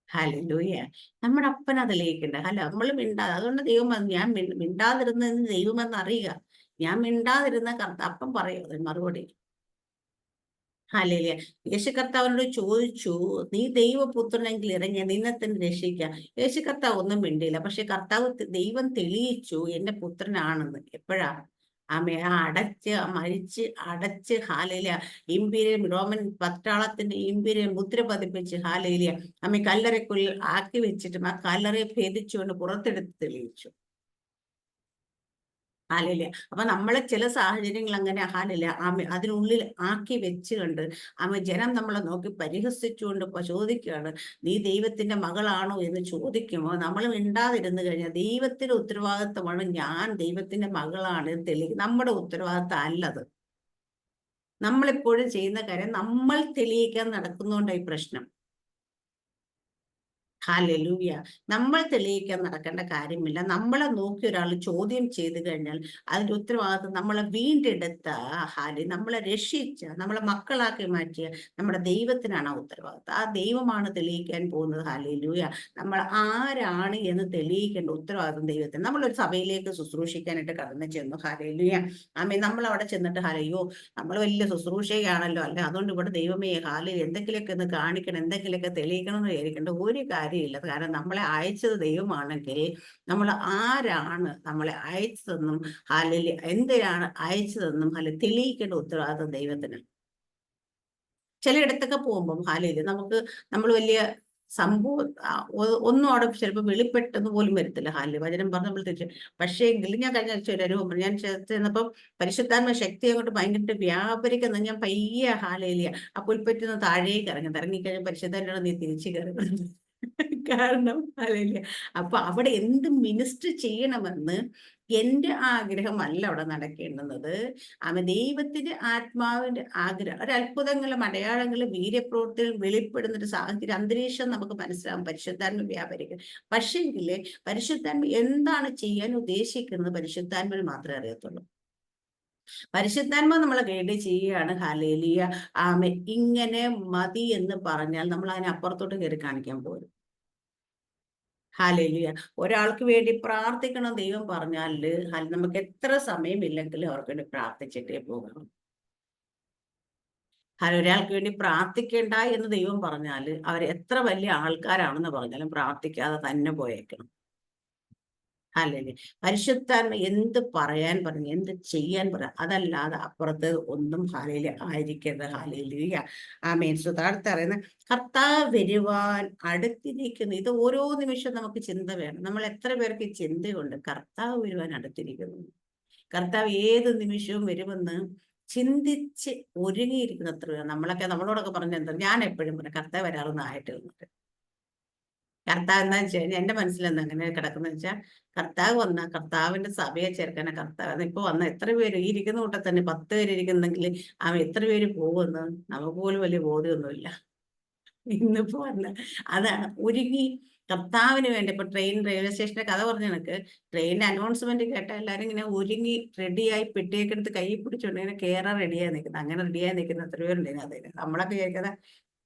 ഹല്ലേലൂയ. നമ്മുടെ അപ്പനാ തെളിയിക്കണ്ടേ. അല്ല, നമ്മൾ അതുകൊണ്ട് ദൈവം ഞാൻ മിണ്ടാതിരുന്നതെന്ന് ദൈവമെന്ന് അറിയുക. ഞാൻ മിണ്ടാതിരുന്ന അപ്പം പറയും മറുപടി. ഹല്ലേലൂയ. യേശു കർത്താവിനോട് ചോദിച്ചു, നീ ദൈവപുത്രനെങ്കിൽ ഇറങ്ങിയ നിന്നെ തന്നെ രക്ഷിക്കുക. യേശു കർത്താവ് ഒന്നും മിണ്ടിയില്ല. പക്ഷെ ദൈവം തെളിയിച്ചു എന്റെ പുത്രനാണെന്ന്. എപ്പോഴാ? മരിച്ച് അടച്ച് ഹാലേലിയ റോമൻ പട്ടാളത്തിന്റെ ഇമ്പീരിയൽ മുദ്ര പതിപ്പിച്ച് ഹാലേലിയ കല്ലറയ്ക്കുള്ളിൽ ആക്കി വെച്ചിട്ടും ആ കല്ലറയെ ഭേദിച്ചുകൊണ്ട് പുറത്തെടുത്ത് തെളിയിച്ചു. ഹാലയില്ല. അപ്പൊ നമ്മളെ ചില സാഹചര്യങ്ങൾ അങ്ങനെ ഹാലില്ല അതിനുള്ളിൽ ആക്കി വെച്ചുകൊണ്ട് ജനം നമ്മളെ നോക്കി പരിഹസിച്ചുകൊണ്ട് ചോദിക്കുകയാണ്, നീ ദൈവത്തിന്റെ മകളാണോ എന്ന് ചോദിക്കുമ്പോൾ നമ്മൾ മിണ്ടാതിരുന്നു കഴിഞ്ഞാൽ ദൈവത്തിന്റെ ഉത്തരവാദിത്വമാണ് ഞാൻ ദൈവത്തിന്റെ മകളാണ് നമ്മുടെ ഉത്തരവാദിത്വം അല്ലത്. നമ്മളെപ്പോഴും ചെയ്യുന്ന കാര്യം നമ്മൾ തെളിയിക്കാൻ നടക്കുന്നതുകൊണ്ടായി പ്രശ്നം. ഹല്ലേലൂയ. നമ്മൾ തെളിയിക്കാൻ നടക്കേണ്ട കാര്യമില്ല. നമ്മളെ നോക്കി ഒരാൾ ചോദ്യം ചെയ്തു കഴിഞ്ഞാൽ അതിന്റെ ഉത്തരവാദിത്വം നമ്മളെ വീണ്ടെടുത്ത നമ്മളെ രക്ഷിച്ച, നമ്മളെ മക്കളാക്കി മാറ്റിയ നമ്മുടെ ദൈവത്തിനാണ് ആ ഉത്തരവാദിത്വം. ആ ദൈവമാണ് തെളിയിക്കാൻ പോകുന്നത്. ഹല്ലേലൂയ. നമ്മൾ ആരാണ് എന്ന് തെളിയിക്കേണ്ട ഉത്തരവാദിത്വം ദൈവത്തിന്. നമ്മളൊരു സഭയിലേക്ക് ശുശ്രൂഷിക്കാനായിട്ട് കടന്നു ചെന്നു. ഹല്ലേലൂയ. നമ്മൾ അവിടെ ചെന്നിട്ട് ഹലയോ നമ്മൾ വലിയ ശുശ്രൂഷയാണല്ലോ, അല്ലെ അതുകൊണ്ട് ഇവിടെ ദൈവമേ എന്തെങ്കിലുമൊക്കെ ഒന്ന് കാണിക്കണം, എന്തെങ്കിലുമൊക്കെ തെളിയിക്കണം എന്ന് വിചാരിക്കേണ്ട ഒരു കാര്യമില്ല. കാരണം നമ്മളെ അയച്ചത് ദൈവമാണെങ്കിൽ നമ്മൾ ആരാണ് നമ്മളെ അയച്ചതെന്നും എന്തിനാണ് അയച്ചതെന്നും തെളിയിക്കേണ്ട ഉത്തരവാദിത്വം ദൈവത്തിന്. ചിലയിടത്തൊക്കെ പോകുമ്പം നമ്മൾ വലിയ സംഭവം ഒന്നും അവിടെ ചിലപ്പോൾ വെളിപ്പെട്ടെന്ന് പോലും വരത്തില്ല. വചനം പറഞ്ഞ് നമ്മൾ തിരിച്ചു. പക്ഷേ എങ്കിലും ഞാൻ കഴിഞ്ഞ ആഴ്ച ഒരു അനുഭവം ഞാൻ ചെന്നപ്പം പരിശുദ്ധാത്മ ശക്തി അങ്ങോട്ട് ഭയങ്കര വ്യാപരിക്കുന്ന ഞാൻ പയ്യെ ആ പുൽപ്പറ്റുന്ന താഴേക്ക് ഇറങ്ങിക്കഴിഞ്ഞാൽ പരിശുദ്ധാത്മ നീ തിരിച്ചു കയറി. കാരണം അപ്പൊ അവിടെ എന്ത് മിനിസ്റ്റർ ചെയ്യണമെന്ന് എന്റെ ആഗ്രഹമല്ല അവിടെ നടക്കേണ്ടുന്നത്. ദൈവത്തിന്റെ ആത്മാവിന്റെ ആഗ്രഹം. ഒരു അത്ഭുതങ്ങളും അടയാളങ്ങളും വീര്യപ്രവൃത്തികളും വെളിപ്പെടുന്ന ഒരു സാഹചര്യം അന്തരീക്ഷം നമുക്ക് മനസ്സിലാവും. പരിശുദ്ധാത്മ വ്യാപരിക്കും. പക്ഷേങ്കില് പരിശുദ്ധാത്മ എന്താണ് ചെയ്യാൻ ഉദ്ദേശിക്കുന്നത് പരിശുദ്ധാത്മന് മാത്രമേ അറിയത്തുള്ളൂ. പരിശുദ്ധാത്മാവ് നമ്മളെ ഗൈഡ് ചെയ്യുകയാണ്. ഹല്ലേലൂയ, ആമേൻ. ഇങ്ങനെ മതി എന്ന് പറഞ്ഞാൽ നമ്മൾ അതിന് അപ്പുറത്തോട്ട് കയറി കാണിക്കാൻ പോരും. ഹല്ലേലൂയ. ഒരാൾക്ക് വേണ്ടി പ്രാർത്ഥിക്കണം ദൈവം പറഞ്ഞാല് നമുക്ക് എത്ര സമയമില്ലെങ്കിലും അവർക്ക് വേണ്ടി പ്രാർത്ഥിച്ചിട്ടേ പോകണം. ഒരാൾക്ക് വേണ്ടി പ്രാർത്ഥിക്കേണ്ട എന്ന് ദൈവം പറഞ്ഞാല് അവർ എത്ര വലിയ ആൾക്കാരാണെന്ന് പറഞ്ഞാലും പ്രാർത്ഥിക്കാതെ തന്നെ പോയേക്കണം. ഹല്ലേലൂയ. പരിശുദ്ധാത്മ എന്ത് പറയാൻ പറഞ്ഞു, എന്ത് ചെയ്യാൻ പറഞ്ഞു, അതല്ലാതെ അപ്പുറത്ത് ഒന്നും ഹല്ലേലൂയ ആയിരിക്കരുത്. ഹല്ലേലൂയ, ആമേൻ. സുതാർത്ത് പറയുന്ന കർത്താവ് വരുവാൻ അടുത്തിരിക്കുന്നു. ഇത് ഓരോ നിമിഷം നമുക്ക് ചിന്ത വേണം. നമ്മൾ എത്ര പേർക്ക് ഈ ചിന്തയുണ്ട് കർത്താവ് വരുവാൻ അടുത്തിരിക്കുന്നു, കർത്താവ് ഏത് നിമിഷവും വരുമെന്ന് ചിന്തിച്ച് ഒരുങ്ങിയിരിക്കുന്ന എത്ര പേർ. നമ്മളോടൊക്കെ പറഞ്ഞ എന്താ, ഞാൻ എപ്പോഴും പറയാം കർത്താവ് വരാറൊന്നും ആയിട്ട് വന്നിട്ട്. കർത്താവ് എന്താ വെച്ച് കഴിഞ്ഞാൽ എന്റെ മനസ്സിലെന്താ അങ്ങനെ കിടക്കുന്ന വെച്ചാൽ, കർത്താവ് വന്ന കർത്താവിന്റെ സഭയെ ചേർക്കാന കർത്താവ് ഇപ്പൊ വന്ന എത്ര പേര് ഈ ഇരിക്കുന്ന കൂട്ടത്തിൽ തന്നെ 10 പേര് ഇരിക്കുന്നെങ്കിൽ അവൻ എത്ര പേര് പോകുമെന്ന് നമുക്ക് പോലും വലിയ ബോധ്യമൊന്നുമില്ല. ഇന്നിപ്പോ വന്ന അതാണ് ഒരുങ്ങി കർത്താവിന് വേണ്ടി. ഇപ്പൊ റെയിൽവേ സ്റ്റേഷന്റെ കഥ പറഞ്ഞ കണക്ക് ട്രെയിനിന്റെ അനൗൺസ്മെന്റ് കേട്ട എല്ലാരും ഇങ്ങനെ ഒരുങ്ങി റെഡിയായി പെട്ടിയൊക്കെ എടുത്ത് കൈ പിടിച്ചോണ്ട് ഇങ്ങനെ കയറാൻ റെഡിയായി നിൽക്കുന്നത്. അങ്ങനെ റെഡിയായി നിൽക്കുന്ന എത്ര പേരുണ്ട് അതിന്. നമ്മളൊക്കെ കേൾക്കുന്ന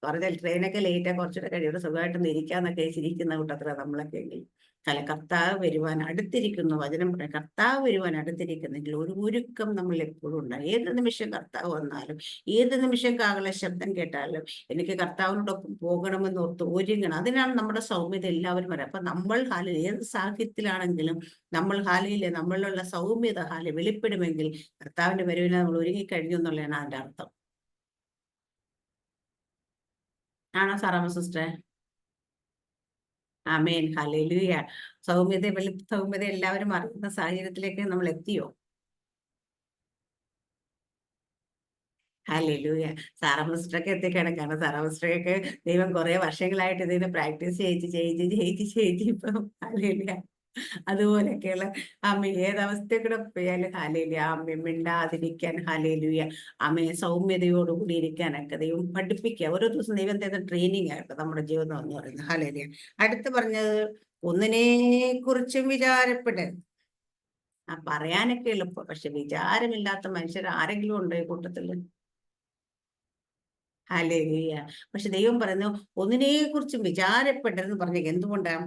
പറഞ്ഞാൽ ട്രെയിനൊക്കെ ലേറ്റാ കുറച്ചുകൂടെ കഴിയും സുഖമായിട്ട് ഇരിക്കാന്നൊക്കെ ചിരിക്കുന്ന കൂട്ടത്തില നമ്മളൊക്കെ എങ്കിൽ. കർത്താവ് വരുവാൻ അടുത്തിരിക്കുന്നു. വചനം പറയാം, കർത്താവ് വരുവാൻ അടുത്തിരിക്കുന്നെങ്കിൽ ഒരു ഒരുക്കം നമ്മൾ എപ്പോഴും ഉണ്ടാകും. ഏത് നിമിഷം കർത്താവ് വന്നാലും, ഏത് നിമിഷം കാഹള ശബ്ദം കേട്ടാലും എനിക്ക് കർത്താവിനോടൊപ്പം പോകണമെന്ന് ഓർത്ത് ഒരുങ്ങണം. അതിനാണ് നമ്മുടെ സൗമ്യത എല്ലാവരും വരാം. അപ്പൊ നമ്മൾ ഏത് സാഹിത്യത്തിലാണെങ്കിലും നമ്മൾ നമ്മളിലുള്ള സൗമ്യത വെളിപ്പെടുമെങ്കിൽ കർത്താവിന്റെ വരവിനെ നമ്മൾ ഒരുങ്ങിക്കഴിഞ്ഞു എന്നുള്ളതാണ് അതിന്റെ അർത്ഥം. ആണോ സാറാമ്മ സിസ്റ്ററെ? ആമേൻ. ഹല്ലേലൂയ. സൗമ്യത എല്ലാവരും അറിയുന്ന സാഹചര്യത്തിലേക്ക് നമ്മൾ എത്തിയോ? ഹല്ലേലൂയ. സാറാമ്മ സിസ്റ്ററൊക്കെ എത്തിക്കാണ്. കാരണം സാറാമ്മ സിസ്റ്ററൊക്കെ ദൈവം കുറെ വർഷങ്ങളായിട്ട് ഇതിനെ പ്രാക്ടീസ് ചെയ്യിച്ച് ഇപ്പം ഹല്ലേലൂയ അതുപോലെയൊക്കെയുള്ള ഏതവസ്ഥ കൂടെ പോയാലും ഹല്ലേലൂയ, മിണ്ടാതിരിക്കാൻ ഹല്ലേലൂയ, സൗമ്യതയോടുകൂടി ഇരിക്കാനൊക്കെ ദൈവം പഠിപ്പിക്കുക. ഓരോ ദിവസം ദൈവം തരുന്ന ട്രെയിനിങ് ആയിട്ട് നമ്മുടെ ജീവിതം എന്ന് പറയുന്നത്. ഹല്ലേലൂയ. അടുത്ത് പറഞ്ഞത് ഒന്നിനെ കുറിച്ചും വിചാരപ്പെടരുത്. പറയാനൊക്കെ എളുപ്പം, പക്ഷെ വിചാരമില്ലാത്ത മനുഷ്യർ ആരെങ്കിലും ഉണ്ടോ ഈ കൂട്ടത്തില്? ഹല്ലേലൂയ. പക്ഷെ ദൈവം പറയുന്നു ഒന്നിനെ കുറിച്ചും വിചാരപ്പെടരുതെന്ന് പറഞ്ഞ എന്തുകൊണ്ടാണ്?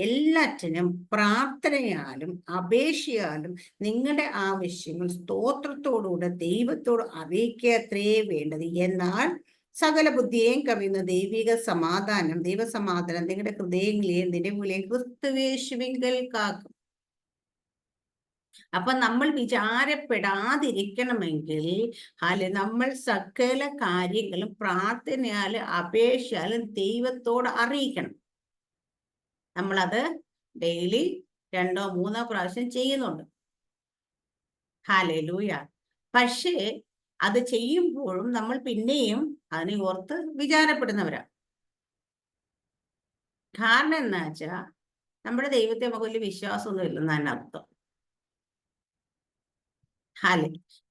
എല്ലാറ്റിനും പ്രാർത്ഥനയാലും അപേക്ഷയാലും നിങ്ങളുടെ ആവശ്യങ്ങൾ സ്തോത്രത്തോടുകൂടെ ദൈവത്തോട് അറിയിക്കത്രേ വേണ്ടത്. എന്നാൽ സകല ബുദ്ധിയെയും കവിയുന്ന ദൈവസമാധാനം നിങ്ങളുടെ ഹൃദയങ്ങളെയും നിലവിലെയും ക്രിസ്തുവേശുവിങ്കൽ കാക്കും. അപ്പൊ നമ്മൾ വിചാരപ്പെടാതിരിക്കണമെങ്കിൽ നമ്മൾ സകല കാര്യങ്ങളും പ്രാർത്ഥനയാലും അപേക്ഷയാലും ദൈവത്തോട് അറിയിക്കണം. നമ്മളത് ഡെയിലി 2 or 3 പ്രാവശ്യം ചെയ്യുന്നുണ്ട്. ഹല്ലേലൂയ. പക്ഷേ അത് ചെയ്യുമ്പോഴും നമ്മൾ പിന്നെയും അതിനെ ഓർത്ത് വിചാരപ്പെടുന്നവരാ. കാരണം എന്താ വെച്ചാ നമ്മുടെ ദൈവത്തെ നമുക്ക് വലിയ വിശ്വാസമൊന്നും ഇല്ലെന്നാണ് അർത്ഥം.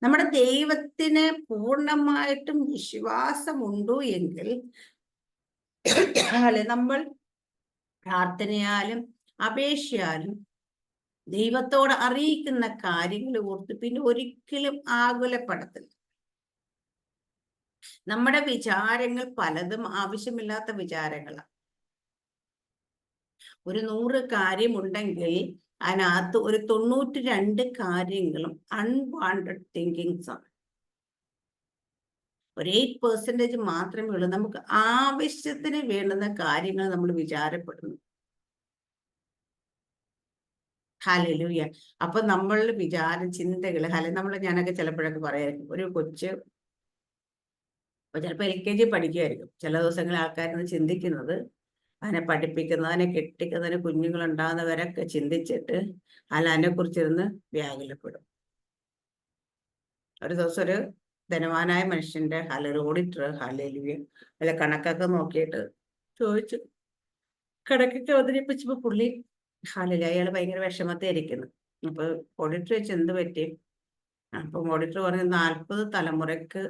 നമ്മുടെ ദൈവത്തിന് പൂർണ്ണമായിട്ടും വിശ്വാസമുണ്ടോ എങ്കിൽ നമ്മൾ പ്രാർത്ഥനയാലും അപേക്ഷയാലും ദൈവത്തോട് അറിയിക്കുന്ന കാര്യങ്ങൾ ഓർത്ത് പിന്നെ ഒരിക്കലും ആകുലപ്പെടത്തില്ല. നമ്മുടെ വിചാരങ്ങൾ പലതും ആവശ്യമില്ലാത്ത വിചാരങ്ങളാണ്. ഒരു 100 കാര്യമുണ്ടെങ്കിൽ അതിനകത്ത് ഒരു 92 കാര്യങ്ങളും അൺവാണ്ടഡ് തിങ്കിങ്സ് ആണ്. ഒരു 8% മാത്രമേ ഉള്ളൂ നമുക്ക് ആവശ്യത്തിന് വേണ്ടുന്ന കാര്യങ്ങൾ നമ്മൾ വിചാരപ്പെടുന്നു. ഹല്ലേലൂയ. അപ്പൊ നമ്മളുടെ ചിന്തകൾ ഞാനൊക്കെ ചിലപ്പോഴൊക്കെ പറയായിരിക്കും, ഒരു കൊച്ച് ചിലപ്പോൾ LKG പഠിക്കുമായിരിക്കും. ചില ദിവസങ്ങളിൽ ആൾക്കാരൊന്ന് ചിന്തിക്കുന്നത് അതിനെ പഠിപ്പിക്കുന്നത്, അതിനെ കെട്ടിക്കുന്നതിന് കുഞ്ഞുങ്ങളുണ്ടാകുന്നവരൊക്കെ ചിന്തിച്ചിട്ട് അതിനെക്കുറിച്ചിരുന്ന് വ്യാകുലപ്പെടും. ഒരു ദിവസം ഒരു ധനവാനായ മനുഷ്യന്റെ ഓഡിറ്റർ ഹല്ലേലൂയ കണക്കൊക്കെ നോക്കിയിട്ട് ചോദിച്ചു. കണക്കൊക്കെ അവതരിപ്പിച്ചപ്പോ പുള്ളി അയാൾ ഭയങ്കര വിഷമത്തെ ഇരിക്കുന്നു. അപ്പൊ ഓഡിറ്റർ വെച്ച് എന്ത് പറ്റി? അപ്പൊ ഓഡിറ്റർ പറഞ്ഞു 40 തലമുറയ്ക്ക്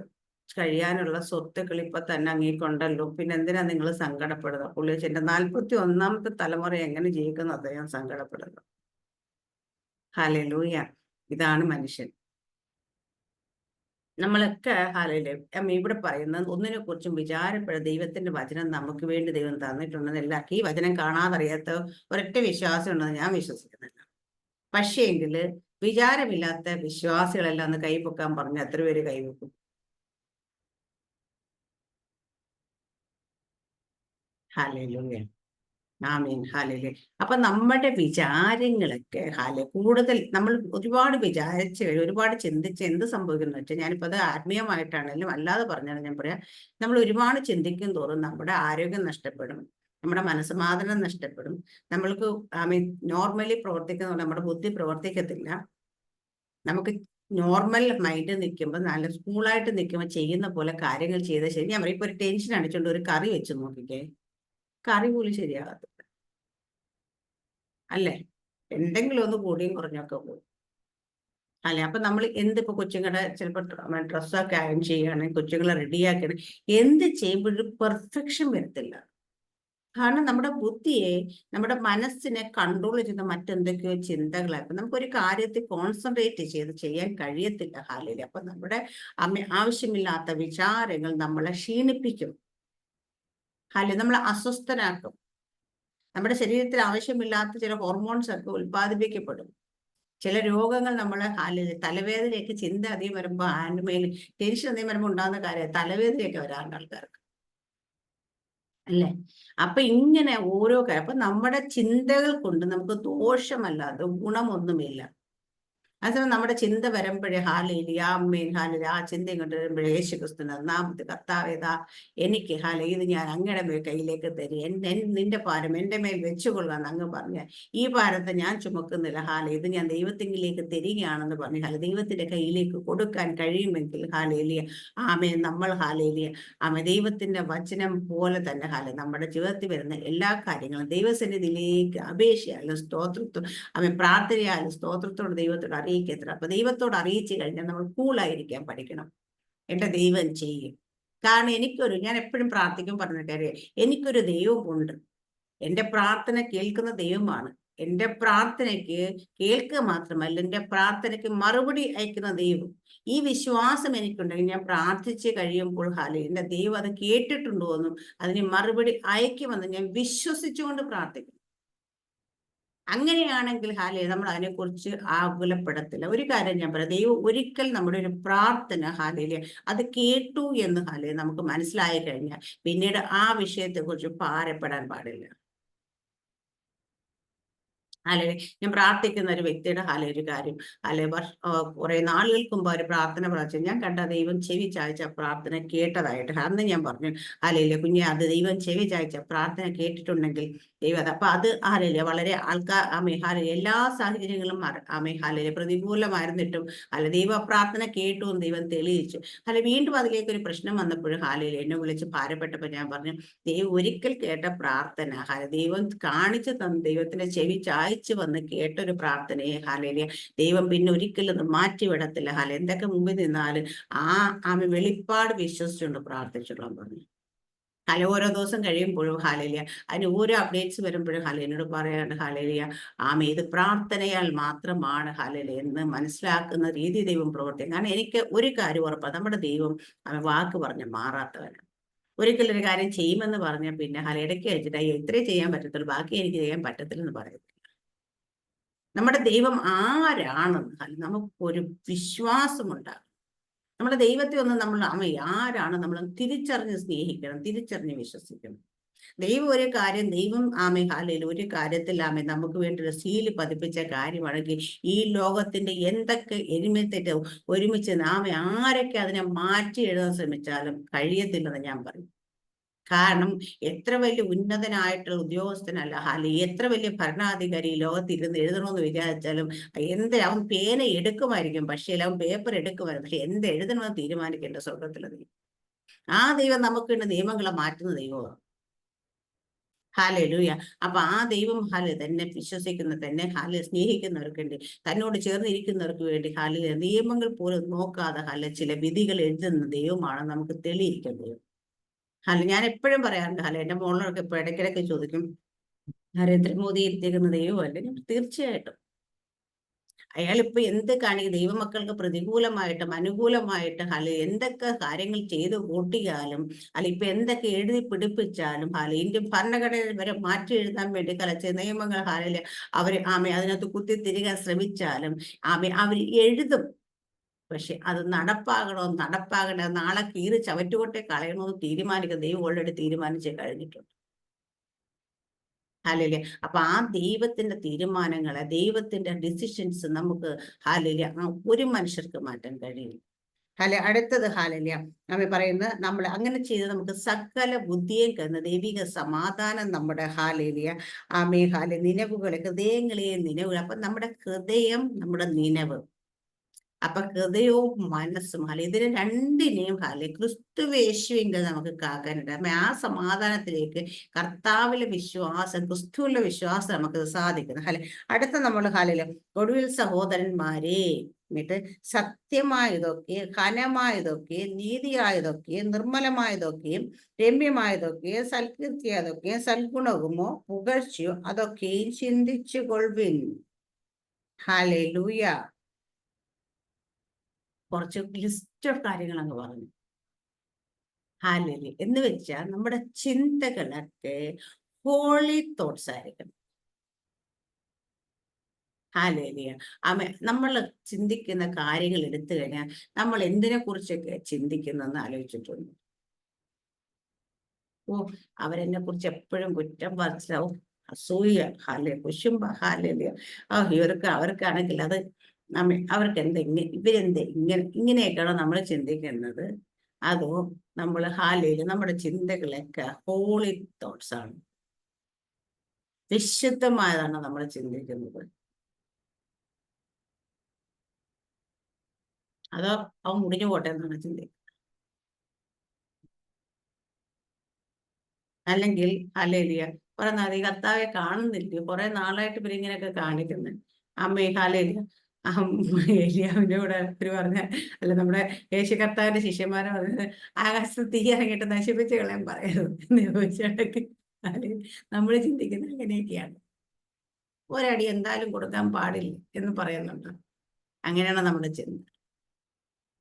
കഴിയാനുള്ള സ്വത്തുക്കൾ ഇപ്പൊ തന്നെ അങ്ങേക്കുണ്ടല്ലോ, പിന്നെ എന്തിനാ നിങ്ങൾ സങ്കടപ്പെടുന്നത്? പുള്ളി വെച്ച് എന്റെ 41ാമത്തെ തലമുറ എങ്ങനെ ജീവിക്കുന്നു അദ്ദേഹം സങ്കടപ്പെടുന്നു. ഹല്ലേലൂയ. ഇതാണ് മനുഷ്യൻ. നമ്മളൊക്കെ ഹാലയിലെ ഇവിടെ പറയുന്നത് ഒന്നിനെ കുറിച്ചും വിചാരപ്പെട ദൈവത്തിന്റെ വചനം നമുക്ക് വേണ്ടി ദൈവം തന്നിട്ടുണ്ടെന്ന് എല്ലാവർക്കും ഈ വചനം കാണാതറിയാത്ത ഒരൊറ്റ വിശ്വാസം ഉണ്ടെന്ന് ഞാൻ വിശ്വസിക്കുന്നില്ല. പക്ഷേ എങ്കില് വിചാരമില്ലാത്ത വിശ്വാസികളെല്ലാം ഒന്ന് കൈപൊക്കാൻ പറഞ്ഞ എത്ര പേര് കൈവെക്കും? ഹല്ലേലൂയ, ആമേൻ, ഹല്ലേലൂയ. അപ്പൊ നമ്മുടെ വിചാരങ്ങളൊക്കെ കൂടുതൽ നമ്മൾ ഒരുപാട് വിചാരിച്ച് കഴിഞ്ഞ് ഒരുപാട് ചിന്തിച്ച് എന്ത് സംഭവിക്കുന്നു വെച്ചാൽ, ഞാനിപ്പോ അത് ആത്മീയമായിട്ടാണെങ്കിലും അല്ലാതെ പറഞ്ഞാലും ഞാൻ പറയാം, നമ്മൾ ഒരുപാട് ചിന്തിക്കും തോറും നമ്മുടെ ആരോഗ്യം നഷ്ടപ്പെടും, നമ്മുടെ മനസ്സമാധാനം നഷ്ടപ്പെടും. നമ്മൾക്ക് നോർമലി പ്രവർത്തിക്കുന്ന നമ്മുടെ ബുദ്ധി പ്രവർത്തിക്കത്തില്ല. നമുക്ക് നോർമൽ മൈൻഡ് നിൽക്കുമ്പോൾ നല്ല സ്കൂളായിട്ട് നിൽക്കുമ്പോൾ ചെയ്യുന്ന പോലെ കാര്യങ്ങൾ ചെയ്താൽ ശരി. ഞാൻ പറയും, ഇപ്പൊ ഒരു ടെൻഷൻ അടിച്ചുകൊണ്ട് ഒരു കറി വെച്ച് നോക്കിക്കേ, കറി പോലും ശരിയാകത്തില്ല അല്ലേ? എന്തെങ്കിലും ഒന്ന് കൂടിയും കുറഞ്ഞൊക്കെ പോകും അല്ലെ? അപ്പൊ നമ്മൾ എന്തിപ്പോ കൊച്ചുങ്ങളുടെ ചിലപ്പോൾ ഡ്രസ്സൊക്കെ അയൺ ചെയ്യുകയാണെങ്കിൽ, കൊച്ചുങ്ങളെ റെഡിയാക്കണം, എന്ത് ചെയ്യുമ്പോഴും പെർഫെക്ഷൻ വരത്തില്ല. കാരണം നമ്മുടെ ബുദ്ധിയെ, നമ്മുടെ മനസ്സിനെ കൺട്രോൾ ചെയ്യുന്ന മറ്റെന്തൊക്കെയോ ചിന്തകളാണ്. നമുക്കൊരു കാര്യത്തിൽ കോൺസെൻട്രേറ്റ് ചെയ്ത് ചെയ്യാൻ കഴിയത്തില്ല ഹാലിൽ. അപ്പൊ നമ്മുടെ ആവശ്യമില്ലാത്ത വിചാരങ്ങൾ നമ്മളെ ക്ഷീണിപ്പിക്കും ഹാലിൽ, നമ്മളെ അസ്വസ്ഥനാക്കും. നമ്മുടെ ശരീരത്തിൽ ആവശ്യമില്ലാത്ത ചില ഹോർമോൺസ് ഒക്കെ ഉൽപ്പാദിപ്പിക്കപ്പെടും. ചില രോഗങ്ങൾ നമ്മളെ തലവേദനയൊക്കെ, ചിന്ത അധികം വരുമ്പോൾ ഹാൻഡ്മേൽ ടെൻഷൻ അധികം വരുമ്പോൾ ഉണ്ടാകുന്ന കാര്യം തലവേദനയൊക്കെ വരാറുണ്ട് ആൾക്കാർക്ക് അല്ലേ? അപ്പൊ ഇങ്ങനെ ഓരോ കാര്യം, അപ്പൊ നമ്മുടെ ചിന്തകൾ കൊണ്ട് നമുക്ക് ദോഷമല്ലാതെ ഗുണമൊന്നുമില്ല. അതേസമയം നമ്മുടെ ചിന്ത വരുമ്പോഴേ ഹാലേലൂയ, ആമേൻ, ഹാലേലൂയ, ആ ചിന്തയും കൊണ്ട് വരുമ്പോഴേ യേശു ക്രിസ്തുവിന്റെ നാമത്തിൽ കർത്താവേതാ എനിക്ക് ഇത് ഞാൻ അങ്ങയുടെ കയ്യിലേക്ക് തരും, നിന്റെ ഭാരം എന്റെ മേൽ വെച്ചുകൊള്ളാന്ന് അങ്ങ് പറഞ്ഞ ഈ ഭാരത്തെ ഞാൻ ചുമക്കുന്നില്ല ഇത് ഞാൻ ദൈവത്തിലേക്ക് തരികയാണെന്ന് പറഞ്ഞ് ദൈവത്തിന്റെ കയ്യിലേക്ക് കൊടുക്കാൻ കഴിയുമെങ്കിൽ ഹാലേലിയ, ആമേൻ, നമ്മൾ ഹാലേലിയ, ദൈവത്തിന്റെ വചനം പോലെ തന്നെ നമ്മുടെ ജീവിതത്തിൽ വരുന്ന എല്ലാ കാര്യങ്ങളും ദൈവസന്നിധിയിലേക്ക് അപേക്ഷയാലും സ്തോത്രത്വം പ്രാർത്ഥനയാലും സ്തോത്രത്തോട് ദൈവത്തോട് അറിയിക്കത്തില്ല. അപ്പൊ ദൈവത്തോട് അറിയിച്ചു കഴിഞ്ഞാൽ നമ്മൾ കൂളായിരിക്കാൻ പഠിക്കണം. എന്റെ ദൈവം ചെയ്യും. കാരണം ഞാൻ എപ്പോഴും പ്രാർത്ഥിക്കും പറഞ്ഞ കാര്യം, എനിക്കൊരു ദൈവമുണ്ട്. എന്റെ പ്രാർത്ഥന കേൾക്കുന്ന ദൈവമാണ്. എന്റെ പ്രാർത്ഥനയ്ക്ക് കേൾക്കുക മാത്രമല്ല, എന്റെ പ്രാർത്ഥനയ്ക്ക് മറുപടി അയക്കുന്ന ദൈവം. ഈ വിശ്വാസം എനിക്കുണ്ടെങ്കിൽ ഞാൻ പ്രാർത്ഥിച്ച് കഴിയുമ്പോൾ എന്റെ ദൈവം അത് കേട്ടിട്ടുണ്ടോ എന്നും അതിന് മറുപടി അയക്കുമെന്ന് ഞാൻ വിശ്വസിച്ചുകൊണ്ട് പ്രാർത്ഥിക്കും. അങ്ങനെയാണെങ്കിൽ നമ്മൾ അതിനെക്കുറിച്ച് ആകുലപ്പെടത്തില്ല. ഒരു കാര്യം ഞാൻ പറയാം, ദൈവം ഒരിക്കൽ നമ്മുടെ ഒരു പ്രാർത്ഥന അത് കേട്ടു എന്ന് നമുക്ക് മനസ്സിലായി കഴിഞ്ഞാൽ പിന്നീട് ആ വിഷയത്തെക്കുറിച്ച് ഭാരപ്പെടാൻ പാടില്ല. ഞാൻ പ്രാർത്ഥിക്കുന്ന ഒരു വ്യക്തിയുടെ ഒരു കാര്യം കുറെ നാളുകൾക്ക് മുമ്പ് ഒരു പ്രാർത്ഥന പ്രാർത്ഥിച്ചു. ഞാൻ കണ്ട ദൈവം ചെവി ചായ്ച്ച പ്രാർത്ഥന കേട്ടതായിട്ട് അന്ന് ഞാൻ പറഞ്ഞു, കുഞ്ഞെ, അത് ദൈവം ചെവി ചായ്ച്ച പ്രാർത്ഥന കേട്ടിട്ടുണ്ടെങ്കിൽ ദൈവം അപ്പൊ അത് വളരെ ആൾക്കാർ എല്ലാ സാഹചര്യങ്ങളും പ്രതികൂലമായിരുന്നിട്ടും ദൈവ പ്രാർത്ഥന കേട്ടു എന്ന് ദൈവം തെളിയിച്ചു. വീണ്ടും അതിലേക്ക് ഒരു പ്രശ്നം വന്നപ്പോഴും എന്നെ വിളിച്ച് ഭാരപ്പെട്ടപ്പോൾ ഞാൻ പറഞ്ഞു, ദൈവം ഒരിക്കൽ കേട്ട പ്രാർത്ഥന ദൈവം കാണിച്ചു തന്ന ദൈവത്തിന്റെ ചെവി ചായ്ച്ചു വന്ന് കേട്ടൊരു പ്രാർത്ഥനയെ ദൈവം പിന്നെ ഒരിക്കലും മാറ്റിവിടത്തില്ല. എന്തൊക്കെ മുമ്പിൽ നിന്നാലും വെളിപ്പാട് വിശ്വസിച്ചുകൊണ്ട് പ്രാർത്ഥിച്ചോളാൻ പറഞ്ഞു. ഓരോ ദിവസം കഴിയുമ്പോഴും അതിന് ഓരോ അപ്ഡേറ്റ്സ് വരുമ്പോഴും എന്നോട് പറയാണ്ട് ഇത് പ്രാർത്ഥനയാൽ മാത്രമാണ് എന്ന് മനസ്സിലാക്കുന്ന രീതി ദൈവം പ്രവർത്തിക്കും. കാരണം എനിക്ക് ഒരു കാര്യം ഉറപ്പാണ്, നമ്മുടെ ദൈവം വാക്ക് പറഞ്ഞ് മാറാത്തവനാണ്. ഒരിക്കലും ഒരു കാര്യം ചെയ്യുമെന്ന് പറഞ്ഞാൽ പിന്നെ ഇടയ്ക്ക് വെച്ചിട്ട് ഇത്രേ ചെയ്യാൻ പറ്റത്തുള്ളൂ, ബാക്കി എനിക്ക് ചെയ്യാൻ പറ്റത്തില്ലെന്ന് പറയത്തില്ല. നമ്മുടെ ദൈവം ആരാണെന്ന് നമുക്കൊരു വിശ്വാസമുണ്ടാകും. നമ്മുടെ ദൈവത്തെ ഒന്ന് നമ്മൾ ആരാണ് നമ്മൾ തിരിച്ചറിഞ്ഞ് സ്നേഹിക്കണം, തിരിച്ചറിഞ്ഞ് വിശ്വസിക്കണം. ദൈവം ഒരു കാര്യം, ദൈവം ഒരു കാര്യത്തിൽ നമുക്ക് വേണ്ടി ഒരു സീല് പതിപ്പിച്ച കാര്യമാണെങ്കിൽ ഈ ലോകത്തിന്റെ എന്തൊക്കെ എരുമത്തെറ്റ് ഒരുമിച്ച് ആരൊക്കെ അതിനെ മാറ്റി എഴുതാൻ ശ്രമിച്ചാലും കഴിയത്തില്ലെന്ന് ഞാൻ പറയും. കാരണം എത്ര വലിയ ഉന്നതനായിട്ടുള്ള ഉദ്യോഗസ്ഥനല്ല എത്ര വലിയ ഭരണാധികാരി ലോകത്തിരുന്ന് എഴുതണമെന്ന് വിചാരിച്ചാലും അവൻ പേന എടുക്കുമായിരിക്കും, പക്ഷേ അവൻ പേപ്പർ എടുക്കുമായിരുന്നു, പക്ഷെ എന്ത് എഴുതണമെന്ന് തീരുമാനിക്കേണ്ട സ്വർഗത്തിലെ ദൈവം. ആ ദൈവം നമുക്ക് വേണ്ട നിയമങ്ങളെ മാറ്റുന്ന ദൈവമാണ്. ഹല്ലേലൂയ. അപ്പൊ ആ ദൈവം തന്നെ വിശ്വസിക്കുന്ന, തന്നെ സ്നേഹിക്കുന്നവർക്ക്, തന്നോട് ചേർന്നിരിക്കുന്നവർക്ക് വേണ്ടി നിയമങ്ങൾ പോലും നോക്കാതെ ചില വിധികൾ എഴുതുന്ന ദൈവമാണ് നമുക്ക് തെളിയിക്കേണ്ടത്. ഞാൻ എപ്പോഴും പറയാറുണ്ട്, എന്റെ മോളൊക്കെ ഇപ്പൊ ഇടയ്ക്കിടയ്ക്ക് ചോദിക്കും, നരേന്ദ്രമോദി ഇരുത്തിയിരിക്കുന്ന ദൈവമല്ലേ? തീർച്ചയായിട്ടും അയാൾ ഇപ്പൊ എന്ത് കാണിക്കും, ദൈവമക്കൾക്ക് പ്രതികൂലമായിട്ടും അനുകൂലമായിട്ടും എന്തൊക്കെ കാര്യങ്ങൾ ചെയ്ത് കൂട്ടിയാലും ഇപ്പൊ എന്തൊക്കെ എഴുതി പിടിപ്പിച്ചാലും ഇന്ത്യൻ ഭരണഘടന വരെ മാറ്റി എഴുതാൻ വേണ്ടി കലച്ച നിയമങ്ങൾ അവര് അതിനകത്ത് കുത്തിത്തിരികാൻ ശ്രമിച്ചാലും അവർ എഴുതും. പക്ഷെ അത് നടപ്പാകണോ നാളെ കീറി ചവറ്റുകൊട്ടെ കളയണമെന്ന് തീരുമാനിക്കുക ദൈവം ഓൾറെഡി തീരുമാനിച്ച് കഴിഞ്ഞിട്ടുണ്ട്. ഹാലയിലെ അപ്പൊ ആ ദൈവത്തിന്റെ തീരുമാനങ്ങളെ, ദൈവത്തിന്റെ ഡിസിഷൻസ് നമുക്ക് ഹാലയിലെ ഒരു മനുഷ്യർക്ക് മാറ്റാൻ കഴിയും. അടുത്തത് ഹാലല്യ നമ്മ പറയുന്നത്, നമ്മൾ അങ്ങനെ ചെയ്ത് നമുക്ക് സകല ബുദ്ധിയും കന്ന് ദൈവിക സമാധാനം നമ്മുടെ നിലവുകളെ, ഹൃദയങ്ങളെയും നിലവുകൾ. അപ്പൊ നമ്മുടെ ഹൃദയം, നമ്മുടെ നിലവ്, അപ്പൊ ഹൃദയവും മനസ്സും ഇതിന് രണ്ടിനെയും ക്രിസ്തുവേശുവിന്റെ നമുക്ക് കാക്കാനുണ്ട്. ആ സമാധാനത്തിലേക്ക് കർത്താവിലെ വിശ്വാസം, ക്രിസ്തുവിലെ വിശ്വാസം നമുക്ക് സാധിക്കുന്നു. അടുത്ത നമ്മൾ ഒടുവിൽ സഹോദരന്മാരെ, എന്നിട്ട് സത്യമായതൊക്കെ, ഘനമായതൊക്കെ, നീതിയായതൊക്കെ, നിർമ്മലമായതൊക്കെയും, രമ്യമായതൊക്കെയും, സൽകീർത്തിയായതൊക്കെയും, സൽഗുണവുമോ പുകഴ്ചയോ അതൊക്കെയും ചിന്തിച്ചു കൊള്ളുവിൻ. ഹല്ലേലൂയ. കുറച്ച് ലിസ്റ്റ് ഓഫ് കാര്യങ്ങൾ അങ്ങ് പറഞ്ഞു. ഹല്ലേലൂയ എന്ന് വെച്ചാൽ നമ്മുടെ ചിന്തകളൊക്കെ ഹോളി തോട്ട്സ് ആയിരിക്കണം. ഹല്ലേലൂയ. നമ്മൾ ചിന്തിക്കുന്ന കാര്യങ്ങൾ എടുത്തു കഴിഞ്ഞാൽ നമ്മൾ എന്തിനെ കുറിച്ചൊക്കെ ചിന്തിക്കുന്നെന്ന് ആലോചിച്ചിട്ടുണ്ട്. അവരെന്നെ കുറിച്ച് എപ്പോഴും കുറ്റം പറച്ചിലാവും, അസൂയ, കുശുംബ, അവർക്കാണെങ്കിൽ അത് അവർക്ക് ഇങ്ങനെയൊക്കെയാണോ നമ്മൾ ചിന്തിക്കുന്നത്? അതോ നമ്മൾ നമ്മുടെ ചിന്തകളൊക്കെ ഹോളി തോട്ട്സ് ആണ്, വിശുദ്ധമായതാണ് നമ്മൾ ചിന്തിക്കുന്നത്? അതോ അവൻ മുടിഞ്ഞു പോട്ടെ എന്നാണ് ചിന്തിക്കുന്നത്? അല്ലെങ്കിൽ ഹല്ലേലൂയ പറഞ്ഞാൽ കർത്താവെ കാണുന്നില്ല, കുറെ നാളായിട്ട് ഇവർ ഇങ്ങനെയൊക്കെ കാണിക്കുന്നത്. അമ്മേ ഹല്ലേലൂയ. ഏലിയാവിന്റെ കൂടെ അവര് പറഞ്ഞ നമ്മുടെ യേശു കർത്താവിന്റെ ശിഷ്യന്മാരെ പറഞ്ഞത് ആകാശത്ത് തീ ഇറങ്ങിയിട്ട് നശിപ്പിച്ച് കളയാൻ പറയരുത് എന്ന് ചോദിച്ചിടയ്ക്ക് നമ്മൾ ചിന്തിക്കുന്നത് അങ്ങനെയൊക്കെയാണ്. ഒരടി എന്തായാലും കൊടുക്കാൻ പാടില്ല എന്ന് പറയുന്നുണ്ട്. അങ്ങനെയാണ് നമ്മുടെ ചിന്ത.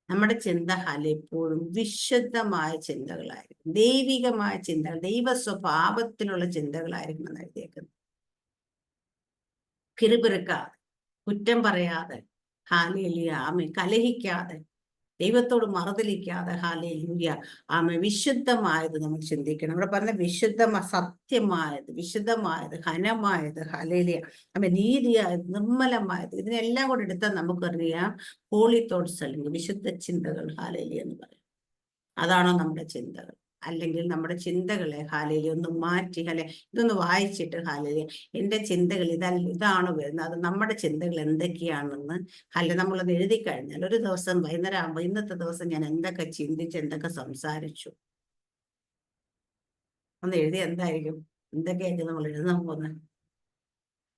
നമ്മുടെ ചിന്ത എപ്പോഴും വിശുദ്ധമായ ചിന്തകളായിരിക്കും, ദൈവികമായ ചിന്തകൾ, ദൈവ സ്വഭാവത്തിലുള്ള ചിന്തകളായിരിക്കും എന്ന് എഴുതിയേക്കുന്നത്. പിറുപിറുക്കാതെ, കുറ്റം പറയാതെ, കലഹിക്കാതെ, ദൈവത്തോട് മറുതലിക്കാതെ, വിശുദ്ധമായത് നമ്മൾ ചിന്തിക്കണം. ഇവിടെ പറഞ്ഞ സത്യമായത്, വിശുദ്ധമായത്, ഘനമായത്, നീതിയായത്, നിർമ്മലമായത്, ഇതിനെല്ലാം കൂടെ എടുത്താൽ നമുക്കറിയാം ഹോളി തോട്ട്സ് അല്ലെങ്കിൽ വിശുദ്ധ ചിന്തകൾ എന്ന് പറയും. അതാണോ നമ്മുടെ ചിന്തകൾ? അല്ലെങ്കിൽ നമ്മുടെ ചിന്തകളെ ഒന്ന് മാറ്റി ഇതൊന്ന് വായിച്ചിട്ട് എൻ്റെ ചിന്തകൾ ഇതാണ് വരുന്നത്, അത് നമ്മുടെ ചിന്തകൾ എന്തൊക്കെയാണെന്ന് നമ്മളത് എഴുതി കഴിഞ്ഞാൽ ഒരു ദിവസം വൈകുന്നേരം ആകുമ്പോൾ ഇന്നത്തെ ദിവസം ഞാൻ എന്തൊക്കെ ചിന്തിച്ച്, എന്തൊക്കെ സംസാരിച്ചു ഒന്ന് എഴുതി എന്തായിരിക്കും, എന്തൊക്കെയായിരിക്കും നമ്മൾ എഴുതാൻ പോകുന്നത്?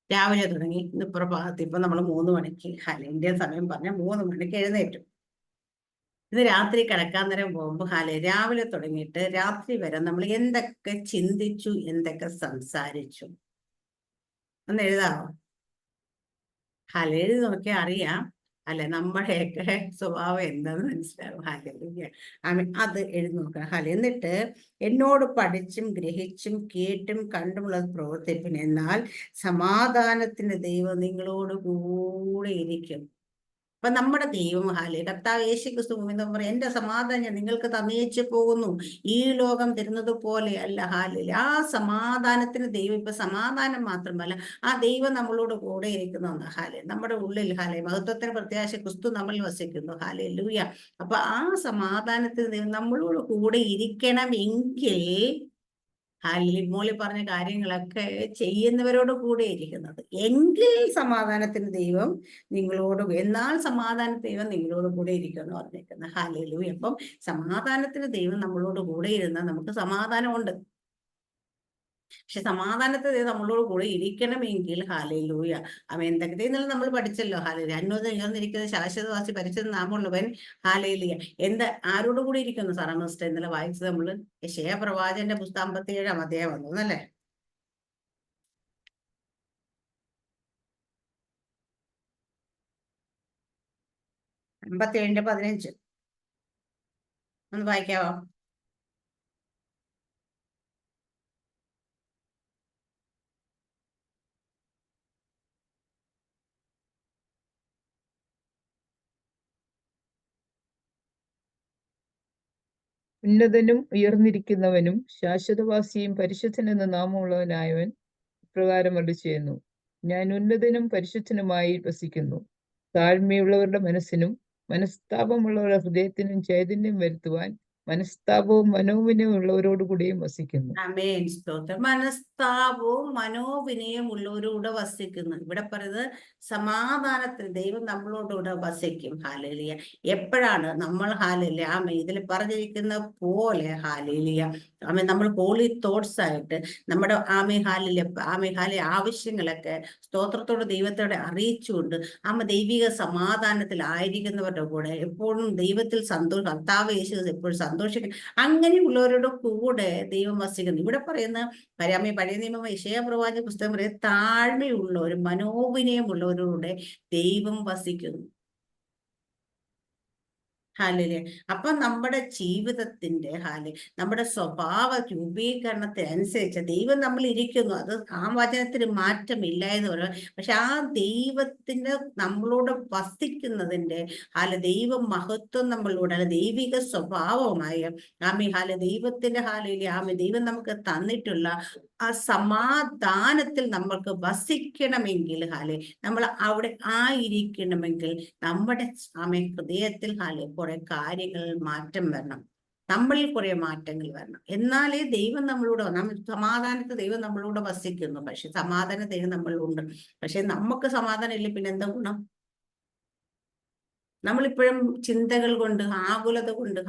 രാവിലെ തുടങ്ങി ഇന്ന് പ്രഭാതത്തിൽ ഇപ്പൊ നമ്മൾ 3 മണിക്ക് ഇന്ത്യൻ സമയം പറഞ്ഞ 3 മണിക്ക് എഴുന്നേറ്റു. ഇത് രാത്രി കിടക്കാൻ നേരം പോകുമ്പോൾ രാവിലെ തുടങ്ങിയിട്ട് രാത്രി വരെ നമ്മൾ എന്തൊക്കെ ചിന്തിച്ചു, എന്തൊക്കെ സംസാരിച്ചു ഒന്ന് എഴുതാമോ? എഴുതി നോക്കിയാൽ അറിയാം നമ്മുടെയൊക്കെ സ്വഭാവം എന്താന്ന് മനസ്സിലാവും. അത് എഴുതി നോക്കണം. എന്നിട്ട് എന്നോട് പഠിച്ചും ഗ്രഹിച്ചും കേട്ടും കണ്ടുമുള്ളത് പ്രവർത്തിപ്പിൻ, എന്നാൽ സമാധാനത്തിന്റെ ദൈവം നിങ്ങളോട് കൂടെ ഇരിക്കും. അപ്പൊ നമ്മുടെ ദൈവം കർത്താവ് യേശു ക്രിസ്തു എന്ന് പറയും, എന്റെ സമാധാനം ഞാൻ നിങ്ങൾക്ക് തന്നേച്ചു പോകുന്നു, ഈ ലോകം തരുന്നത് പോലെ അല്ല. ആ സമാധാനത്തിന് ദൈവം ഇപ്പൊ സമാധാനം മാത്രമല്ല, ആ ദൈവം നമ്മളോട് കൂടെ ഇരിക്കുന്നു. നമ്മുടെ ഉള്ളിൽ മഹത്വത്തിന് പ്രത്യാശ ക്രിസ്തു നമ്മളിൽ വസിക്കുന്നു. ഹല്ലേലൂയ. അപ്പൊ ആ സമാധാനത്തിന് ദൈവം നമ്മളോട് കൂടെ ഇരിക്കണമെങ്കിൽ മോളി പറഞ്ഞ കാര്യങ്ങളൊക്കെ ചെയ്യുന്നവരോട് കൂടെ ഇരിക്കുന്നത്, എങ്കിൽ സമാധാനത്തിന് ദൈവം നിങ്ങളോട്, എന്നാൽ സമാധാനത്തിന് ദൈവം നിങ്ങളോട് കൂടെ ഇരിക്കുമെന്ന് പറഞ്ഞേക്കുന്നത്. ഹല്ലേലൂയ. അപ്പം സമാധാനത്തിന് ദൈവം നമ്മളോട് കൂടെ ഇരുന്നാൽ നമുക്ക് സമാധാനമുണ്ട്. പക്ഷെ സമാധാനത്തെ നമ്മളോട് കൂടെ ഇരിക്കണമെങ്കിൽ ഹല്ലേലൂയ എന്തൊക്കെ ഇന്നലെ നമ്മൾ പഠിച്ചല്ലോ. അന്യോന്യം ഉയർന്നിരിക്കുന്ന ശാശ്വതവാസി പരിശുദ്ധ നാമമുള്ളവൻ ഹല്ലേലൂയ ആരോട് കൂടി ഇരിക്കുന്നു? സാറാമിസ്റ്റർ ഇന്നലെ വായിച്ചത് നമ്മൾ യെശയ്യാ പ്രവാചകന്റെ പുസ്തകം 57-ാം അധ്യായം വന്നു അല്ലേ? 57:15 ഒന്ന് വായിക്കാവോ? ഉന്നതനും ഉയർന്നിരിക്കുന്നവനും ശാശ്വതവാസിയും പരിശുദ്ധൻ എന്ന നാമമുള്ളവനായവൻ ഇപ്രകാരം അരുളിച്ചെയ്യുന്നു, ഞാൻ ഉന്നതനും പരിശുദ്ധനുമായി വസിക്കുന്നു. താഴ്മയുള്ളവരുടെ മനസ്സിനും മനസ്താപമുള്ളവരുടെ ഹൃദയത്തിനും ചൈതന്യം വരുത്തുവാൻ മനസ്താപവും മനോവിനയമുള്ളവരോടുകൂടിയും വസിക്കുന്നു. ആമേൻ. സ്തോത്രം. മനസ്താപവും മനോവിനയം ഉള്ളവരോട് വസിക്കുന്നു. ഇവിടെ പറയുന്നത് സമാധാനത്തിൽ ദൈവം നമ്മളോടുകൂടെ വസിക്കും. ഹാലേലിയ. എപ്പോഴാണ് നമ്മൾ ഹാലേലിയ ആമേ ഇതിൽ പറഞ്ഞിരിക്കുന്ന പോലെ ഹാലേലിയ ആമേ നമ്മൾ ഹോളി തോട്ട്സ് ആയിട്ട് നമ്മുടെ ആമേ ഹാലി ആവശ്യങ്ങളൊക്കെ സ്തോത്രത്തോടെ ദൈവത്തോടെ അറിയിച്ചുകൊണ്ട് ദൈവിക സമാധാനത്തിലായിരിക്കുന്നവരുടെ കൂടെ എപ്പോഴും ദൈവത്തിൽ കർത്താവ് യേശു എപ്പോഴും സന്തോഷിക്കണം. അങ്ങനെയുള്ളവരുടെ കൂടെ ദൈവം വസിക്കുന്നു. ഇവിടെ പറയുന്ന പഴയ നിയമം യെശയ്യാ പ്രവാചക പുസ്തകം പറയുന്നത് താഴ്മയുള്ളവരും മനോവിനയമുള്ളവരുടെ ദൈവം വസിക്കുന്നു. ഹാലേ. അപ്പൊ നമ്മുടെ ജീവിതത്തിന്റെ നമ്മുടെ സ്വഭാവ രൂപീകരണത്തിനനുസരിച്ച് ദൈവം നമ്മൾ ഇരിക്കുന്നു. അത് ആ വചനത്തിന് മാറ്റമില്ല എന്ന് പറയുന്നത്. പക്ഷെ ആ ദൈവത്തിന്റെ നമ്മളോട് വസിക്കുന്നതിന്റെ ദൈവ മഹത്വം നമ്മളിലൂടെ ദൈവിക സ്വഭാവമായ ദൈവത്തിന്റെ ദൈവം നമുക്ക് തന്നിട്ടുള്ള ആ സമാധാനത്തിൽ നമ്മൾക്ക് വസിക്കണമെങ്കിൽ നമ്മൾ അവിടെ ആയിരിക്കണമെങ്കിൽ നമ്മുടെ ഹൃദയത്തിൽ കുറെ കാര്യങ്ങൾ മാറ്റം വരണം. നമ്മളിൽ കുറെ മാറ്റങ്ങൾ വരണം. എന്നാലേ ദൈവം നമ്മളോട് സമാധാനത്തെ ദൈവം നമ്മളോട് വസിക്കുന്നു. പക്ഷെ സമാധാന ദൈവം നമ്മളുണ്ട്. പക്ഷെ നമുക്ക് സമാധാനം ഇല്ല, പിന്നെ എന്താ ഗുണം? നമ്മളിപ്പോഴും ചിന്തകൾ കൊണ്ട് ആകുലത കൊണ്ട്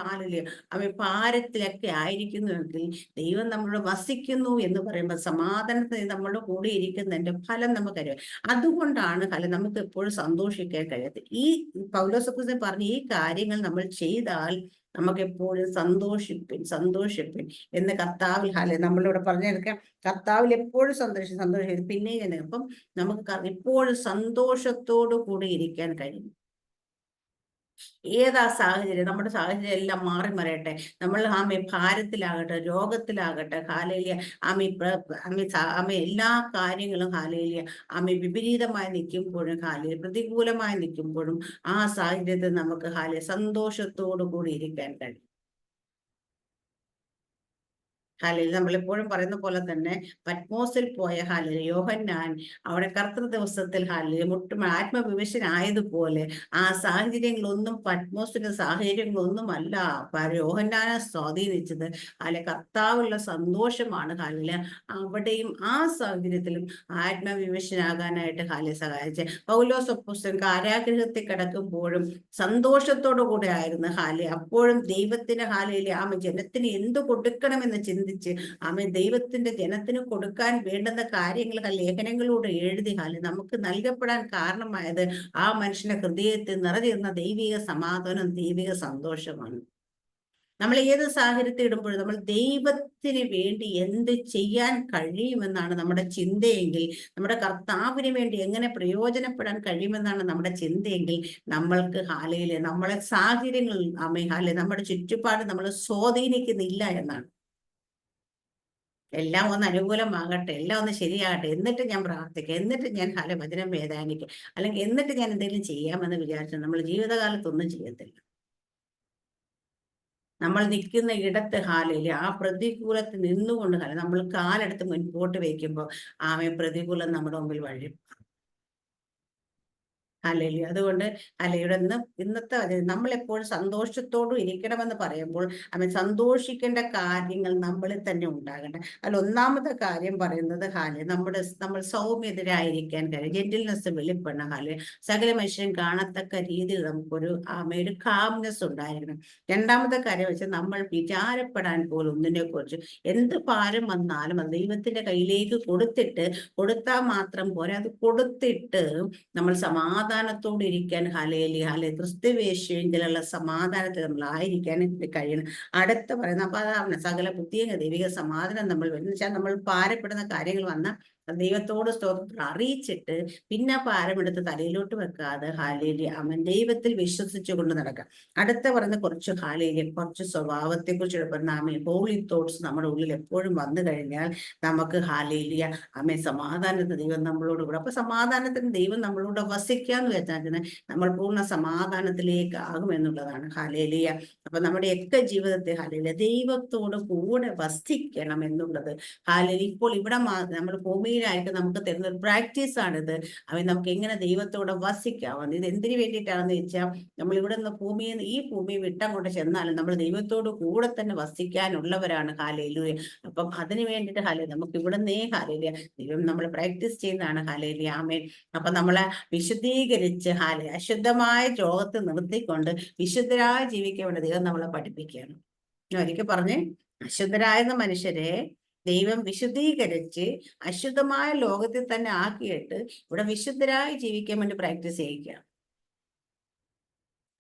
ഭാരത്തിലൊക്കെ ആയിരിക്കുന്നുവെങ്കിൽ ദൈവം നമ്മളോട് വസിക്കുന്നു എന്ന് പറയുമ്പോൾ സമാധാനത്തിൽ നമ്മളുടെ കൂടെ ഇരിക്കുന്നതിന്റെ ഫലം നമുക്കറിയാം. അതുകൊണ്ടാണ് നമുക്ക് എപ്പോഴും സന്തോഷിക്കാൻ കഴിയാത്തത്. ഈ പൗലോസ് പറഞ്ഞ ഈ കാര്യങ്ങൾ നമ്മൾ ചെയ്താൽ നമുക്ക് എപ്പോഴും സന്തോഷിപ്പിൻ എന്ന് കർത്താവിൽ നമ്മളിവിടെ പറഞ്ഞെടുക്കാം. കർത്താവിൽ എപ്പോഴും സന്തോഷിക്കും. പിന്നെ അപ്പം നമുക്ക് എപ്പോഴും സന്തോഷത്തോടു കൂടി ഇരിക്കാൻ കഴിയും. ഏതാ സാഹചര്യം, നമ്മുടെ സാഹചര്യം എല്ലാം മാറി മറിയട്ടെ. നമ്മൾ ഭാരത്തിലാകട്ടെ, രോഗത്തിലാകട്ടെ, എല്ലാ കാര്യങ്ങളും വിപരീതമായി നിൽക്കുമ്പോഴും പ്രതികൂലമായി നിൽക്കുമ്പോഴും ആ സാഹചര്യത്തിൽ നമുക്ക് സന്തോഷത്തോടു കൂടി ഇരിക്കാൻ കഴിയും. നമ്മളെപ്പോഴും പറയുന്ന പോലെ തന്നെ പത്മോസിൽ പോയ യോഹന്നാൻ അവിടെ കർത്തൃ ദിവസത്തിൽ ആത്മവിവശനായതുപോലെ ആ സാഹചര്യങ്ങളൊന്നും പത്മോസിന്റെ സാഹചര്യങ്ങളൊന്നും അല്ല യോഹന്നാനെ സ്വാധീനിച്ചത്. കർത്താവുള്ള സന്തോഷമാണ് അവിടെയും ആ സാഹചര്യത്തിലും ആത്മവിവശനാകാനായിട്ട് സഹായിച്ചത്. പൗലോസ് അപ്പോസ്തലൻ കാരാഗൃഹത്തിൽ കിടക്കുമ്പോഴും സന്തോഷത്തോടു കൂടെ ആയിരുന്നു അപ്പോഴും ദൈവത്തിന് ജനത്തിന് എന്ത് കൊടുക്കണമെന്ന് ചിന്തിച്ച് ദൈവത്തിന്റെ ജനത്തിന് കൊടുക്കാൻ വേണ്ടുന്ന കാര്യങ്ങൾ ലേഖനങ്ങളിലൂടെ എഴുതി നമുക്ക് നൽകപ്പെടാൻ കാരണമായത് ആ മനുഷ്യന്റെ ഹൃദയത്തിൽ നിറഞ്ഞിരുന്ന ദൈവിക സമാധാനം, ദൈവിക സന്തോഷമാണ്. നമ്മൾ ഏത് സാഹചര്യത്തിൽ ഇടുമ്പോഴും നമ്മൾ ദൈവത്തിന് വേണ്ടി എന്ത് ചെയ്യാൻ കഴിയുമെന്നാണ് നമ്മുടെ ചിന്തയെങ്കിൽ, നമ്മുടെ കർത്താവിന് വേണ്ടി എങ്ങനെ പ്രയോജനപ്പെടാൻ കഴിയുമെന്നാണ് നമ്മുടെ ചിന്തയെങ്കിൽ നമ്മൾക്ക് നമ്മളെ സാഹചര്യങ്ങൾ നമ്മുടെ ചുറ്റുപാട് നമ്മൾ സ്വാധീനിക്കുന്നില്ല എന്നാണ്. എല്ലാം ഒന്ന് അനുകൂലമാകട്ടെ, എല്ലാം ഒന്ന് ശരിയാകട്ടെ, എന്നിട്ട് ഞാൻ പ്രാർത്ഥിക്കാം, എന്നിട്ട് ഞാൻ വചനം വേദാനിക്കും, അല്ലെങ്കിൽ എന്നിട്ട് ഞാൻ എന്തെങ്കിലും ചെയ്യാമെന്ന് വിചാരിച്ചാൽ നമ്മൾ ജീവിതകാലത്തൊന്നും ചെയ്യത്തില്ല. നമ്മൾ നിൽക്കുന്ന ഇടത്ത് ആ പ്രതികൂലത്തിൽ നിന്നുകൊണ്ട് നമ്മൾ കാലെടുത്ത് മുൻപോട്ട് വയ്ക്കുമ്പോൾ പ്രതികൂലം നമ്മുടെ മുമ്പിൽ വഴി. അതുകൊണ്ട് ഇവിടെ ഇന്നത്തെ നമ്മളെപ്പോഴും സന്തോഷത്തോടും ഇരിക്കണമെന്ന് പറയുമ്പോൾ സന്തോഷിക്കേണ്ട കാര്യങ്ങൾ നമ്മളിൽ തന്നെ ഉണ്ടാകട്ടെ. ഒന്നാമത്തെ കാര്യം പറയുന്നത് നമ്മൾ സൗമ്യതരായിരിക്കാൻ കഴിയും, ജെന്റിൽനെസ് വെളിപ്പെടണം. സകല മനുഷ്യരും കാണത്തക്ക രീതിയിൽ നമുക്കൊരു ഒരു കാംനെസ് ഉണ്ടായിരിക്കണം. രണ്ടാമത്തെ കാര്യം വെച്ചാൽ നമ്മൾ വിചാരപ്പെടാൻ പോലും ഒന്നിനെ കുറിച്ച് എന്ത് ഭാരം വന്നാലും അത് ദൈവത്തിന്റെ കയ്യിലേക്ക് കൊടുത്താൽ മാത്രം പോരാ, അത് കൊടുത്തിട്ട് നമ്മൾ സമാധാനത്തോടെ ഇരിക്കാൻ ക്രിസ്തുവേശുവിലുള്ള സമാധാനത്തിൽ നമ്മൾ ആയിരിക്കാൻ കഴിയണം. അടുത്ത പറയുന്ന അപ്പൊ അതാണ് സകല ബുദ്ധിയും ദൈവിക സമാധാനം നമ്മൾ വരുന്ന വെച്ചാൽ നമ്മൾ ഭാരപ്പെടുന്ന കാര്യങ്ങൾ വന്നാൽ ദൈവത്തോട് സ്തോത്രം അറിയിച്ചിട്ട് പിന്നെ ഭാരമെടുത്ത് തലയിലോട്ട് വെക്കാതെ ഹാലേലൂയ അവൻ ദൈവത്തിൽ വിശ്വസിച്ചു കൊണ്ട് നടക്കാം. അടുത്ത പറഞ്ഞ കുറച്ച് ഹാലേലൂയ കുറച്ച് സ്വഭാവത്തെ കുറിച്ച് നാമ ഹോളി തോട്ട്സ് നമ്മുടെ ഉള്ളിൽ എപ്പോഴും വന്നു കഴിഞ്ഞാൽ നമുക്ക് ഹാലേലൂയ ആമേൻ സമാധാനത്തിന് ദൈവം നമ്മളോട് കൂടെ. അപ്പൊ സമാധാനത്തിന് ദൈവം നമ്മളോട് വസിക്കാന്ന് വെച്ചാൽ നമ്മൾ പൂർണ്ണ സമാധാനത്തിലേക്ക് ആകുമെന്നുള്ളതാണ് ഹാലേലൂയ. അപ്പൊ നമ്മുടെയൊക്കെ ജീവിതത്തെ ഹാലേലൂയ ദൈവത്തോട് കൂടെ വസിക്കണം എന്നുള്ളത് ഹാലേലൂയ. ഇപ്പോൾ ഇവിടെ നമ്മൾ ഭൂമിയിലായിട്ട് നമുക്ക് തരുന്ന ഒരു പ്രാക്ടീസ് ആണിത്. അവൻ നമുക്ക് എങ്ങനെ ദൈവത്തോടെ വസിക്കാം. ഇത് എന്തിനു വേണ്ടിയിട്ടാണെന്ന് വെച്ചാൽ നമ്മൾ ഇവിടെ നിന്ന് ഈ ഭൂമി വിട്ടങ്ങോട്ട് ചെന്നാലും നമ്മൾ ദൈവത്തോട് കൂടെ തന്നെ വസിക്കാനുള്ളവരാണ് ഹാലേലൂയ. അപ്പം അതിനു വേണ്ടിയിട്ട് ഹാലേലൂയ നമുക്ക് ഇവിടെ നിന്നേ ഹാലേലൂയ ദൈവം നമ്മൾ പ്രാക്ടീസ് ചെയ്യുന്നതാണ് ഹാലേലൂയ. ആമേൻ. അപ്പൊ നമ്മളെ വിശുദ്ധീകരിച്ച് അശുദ്ധമായ ലോകത്ത് നിർത്തിക്കൊണ്ട് വിശുദ്ധരായി ജീവിക്കാൻ വേണ്ടി ദൈവം നമ്മളെ പഠിപ്പിക്കുകയാണ്. ഒരിക്കൽ പറഞ്ഞ് അശുദ്ധരായിരുന്ന മനുഷ്യരെ ദൈവം വിശുദ്ധീകരിച്ച് അശുദ്ധമായ ലോകത്തിൽ തന്നെ ആക്കിയിട്ട് ഇവിടെ വിശുദ്ധരായി ജീവിക്കാൻ വേണ്ടി പ്രാക്ടീസ് ചെയ്യിക്കുക.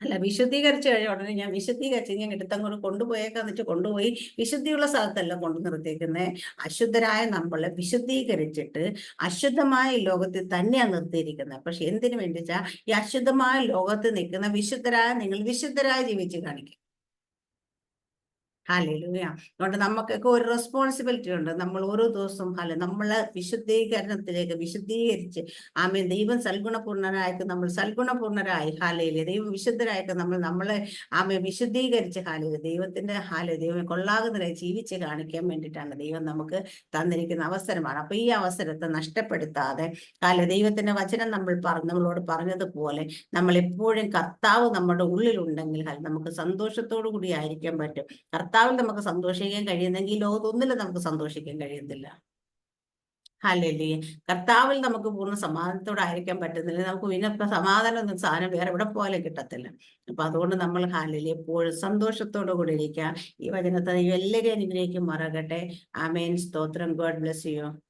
അല്ല, വിശുദ്ധീകരിച്ച് കഴിഞ്ഞ ഉടനെ ഞാൻ വിശുദ്ധീകരിച്ച് ഞാൻ എടുത്തങ്ങോട്ട് കൊണ്ടുപോയേക്കാന്ന് വെച്ചാൽ കൊണ്ടുപോയി വിശുദ്ധിയുള്ള സ്ഥലത്തല്ല കൊണ്ടു നിർത്തിയിരിക്കുന്നത്. അശുദ്ധരായ നമ്മളെ വിശുദ്ധീകരിച്ചിട്ട് അശുദ്ധമായ ലോകത്തിൽ തന്നെയാണ് നിർത്തിയിരിക്കുന്നത്. പക്ഷെ എന്തിനു വേണ്ടിച്ചാ ഈ അശുദ്ധമായ ലോകത്ത് നിൽക്കുന്ന വിശുദ്ധരായ നിങ്ങൾ വിശുദ്ധരായി ജീവിച്ച് കാണിക്കും. ഹല്ലേലൂയ. അതുകൊണ്ട് നമുക്കൊക്കെ ഒരു റെസ്പോൺസിബിലിറ്റി ഉണ്ട്. നമ്മൾ ഓരോ ദിവസവും നമ്മളെ വിശുദ്ധീകരിച്ച് ആമേൻ ദൈവം സൽഗുണപൂർണരായിട്ട് നമ്മൾ സൽഗുണപൂർണരായി ഹാലയിലെ ദൈവം വിശുദ്ധരായിട്ട് നമ്മളെ ആമേ വിശുദ്ധീകരിച്ച് ദൈവത്തിന്റെ ദൈവം കൊള്ളാകുന്നതായി ജീവിച്ച് കാണിക്കാൻ വേണ്ടിയിട്ടാണ് ദൈവം നമുക്ക് തന്നിരിക്കുന്ന അവസരമാണ്. അപ്പൊ ഈ അവസരത്തെ നഷ്ടപ്പെടുത്താതെ ദൈവത്തിന്റെ വചനം നമ്മളോട് പറഞ്ഞതുപോലെ നമ്മൾ എപ്പോഴും കർത്താവ് നമ്മുടെ ഉള്ളിലുണ്ടെങ്കിൽ നമുക്ക് സന്തോഷത്തോടു കൂടി ആയിരിക്കാൻ പറ്റും. കർത്താവിൽ നമുക്ക് സന്തോഷിക്കാൻ കഴിയുന്നെങ്കിൽ ലോകത്തൊന്നിലും നമുക്ക് സന്തോഷിക്കാൻ കഴിയുന്നില്ല. ഹല്ലേലൂയ. കർത്താവിൽ നമുക്ക് പൂർണ്ണ സമാധാനത്തോടെ ആയിരിക്കാൻ പറ്റുന്നില്ല. നമുക്ക് പിന്നെ സമാധാനം എന്ന സാധനം വേറെ എവിടെ പോയാലും കിട്ടത്തില്ല. അപ്പൊ അതുകൊണ്ട് നമ്മൾ ഹല്ലേലൂയ എപ്പോഴും സന്തോഷത്തോടു കൂടി ഇരിക്കുക. ഈ വചനത്തെ എല്ലാവരും അനുഗ്രഹിക്കും മാറാകട്ടെ. ആമേൻ. സ്തോത്രം. God bless you.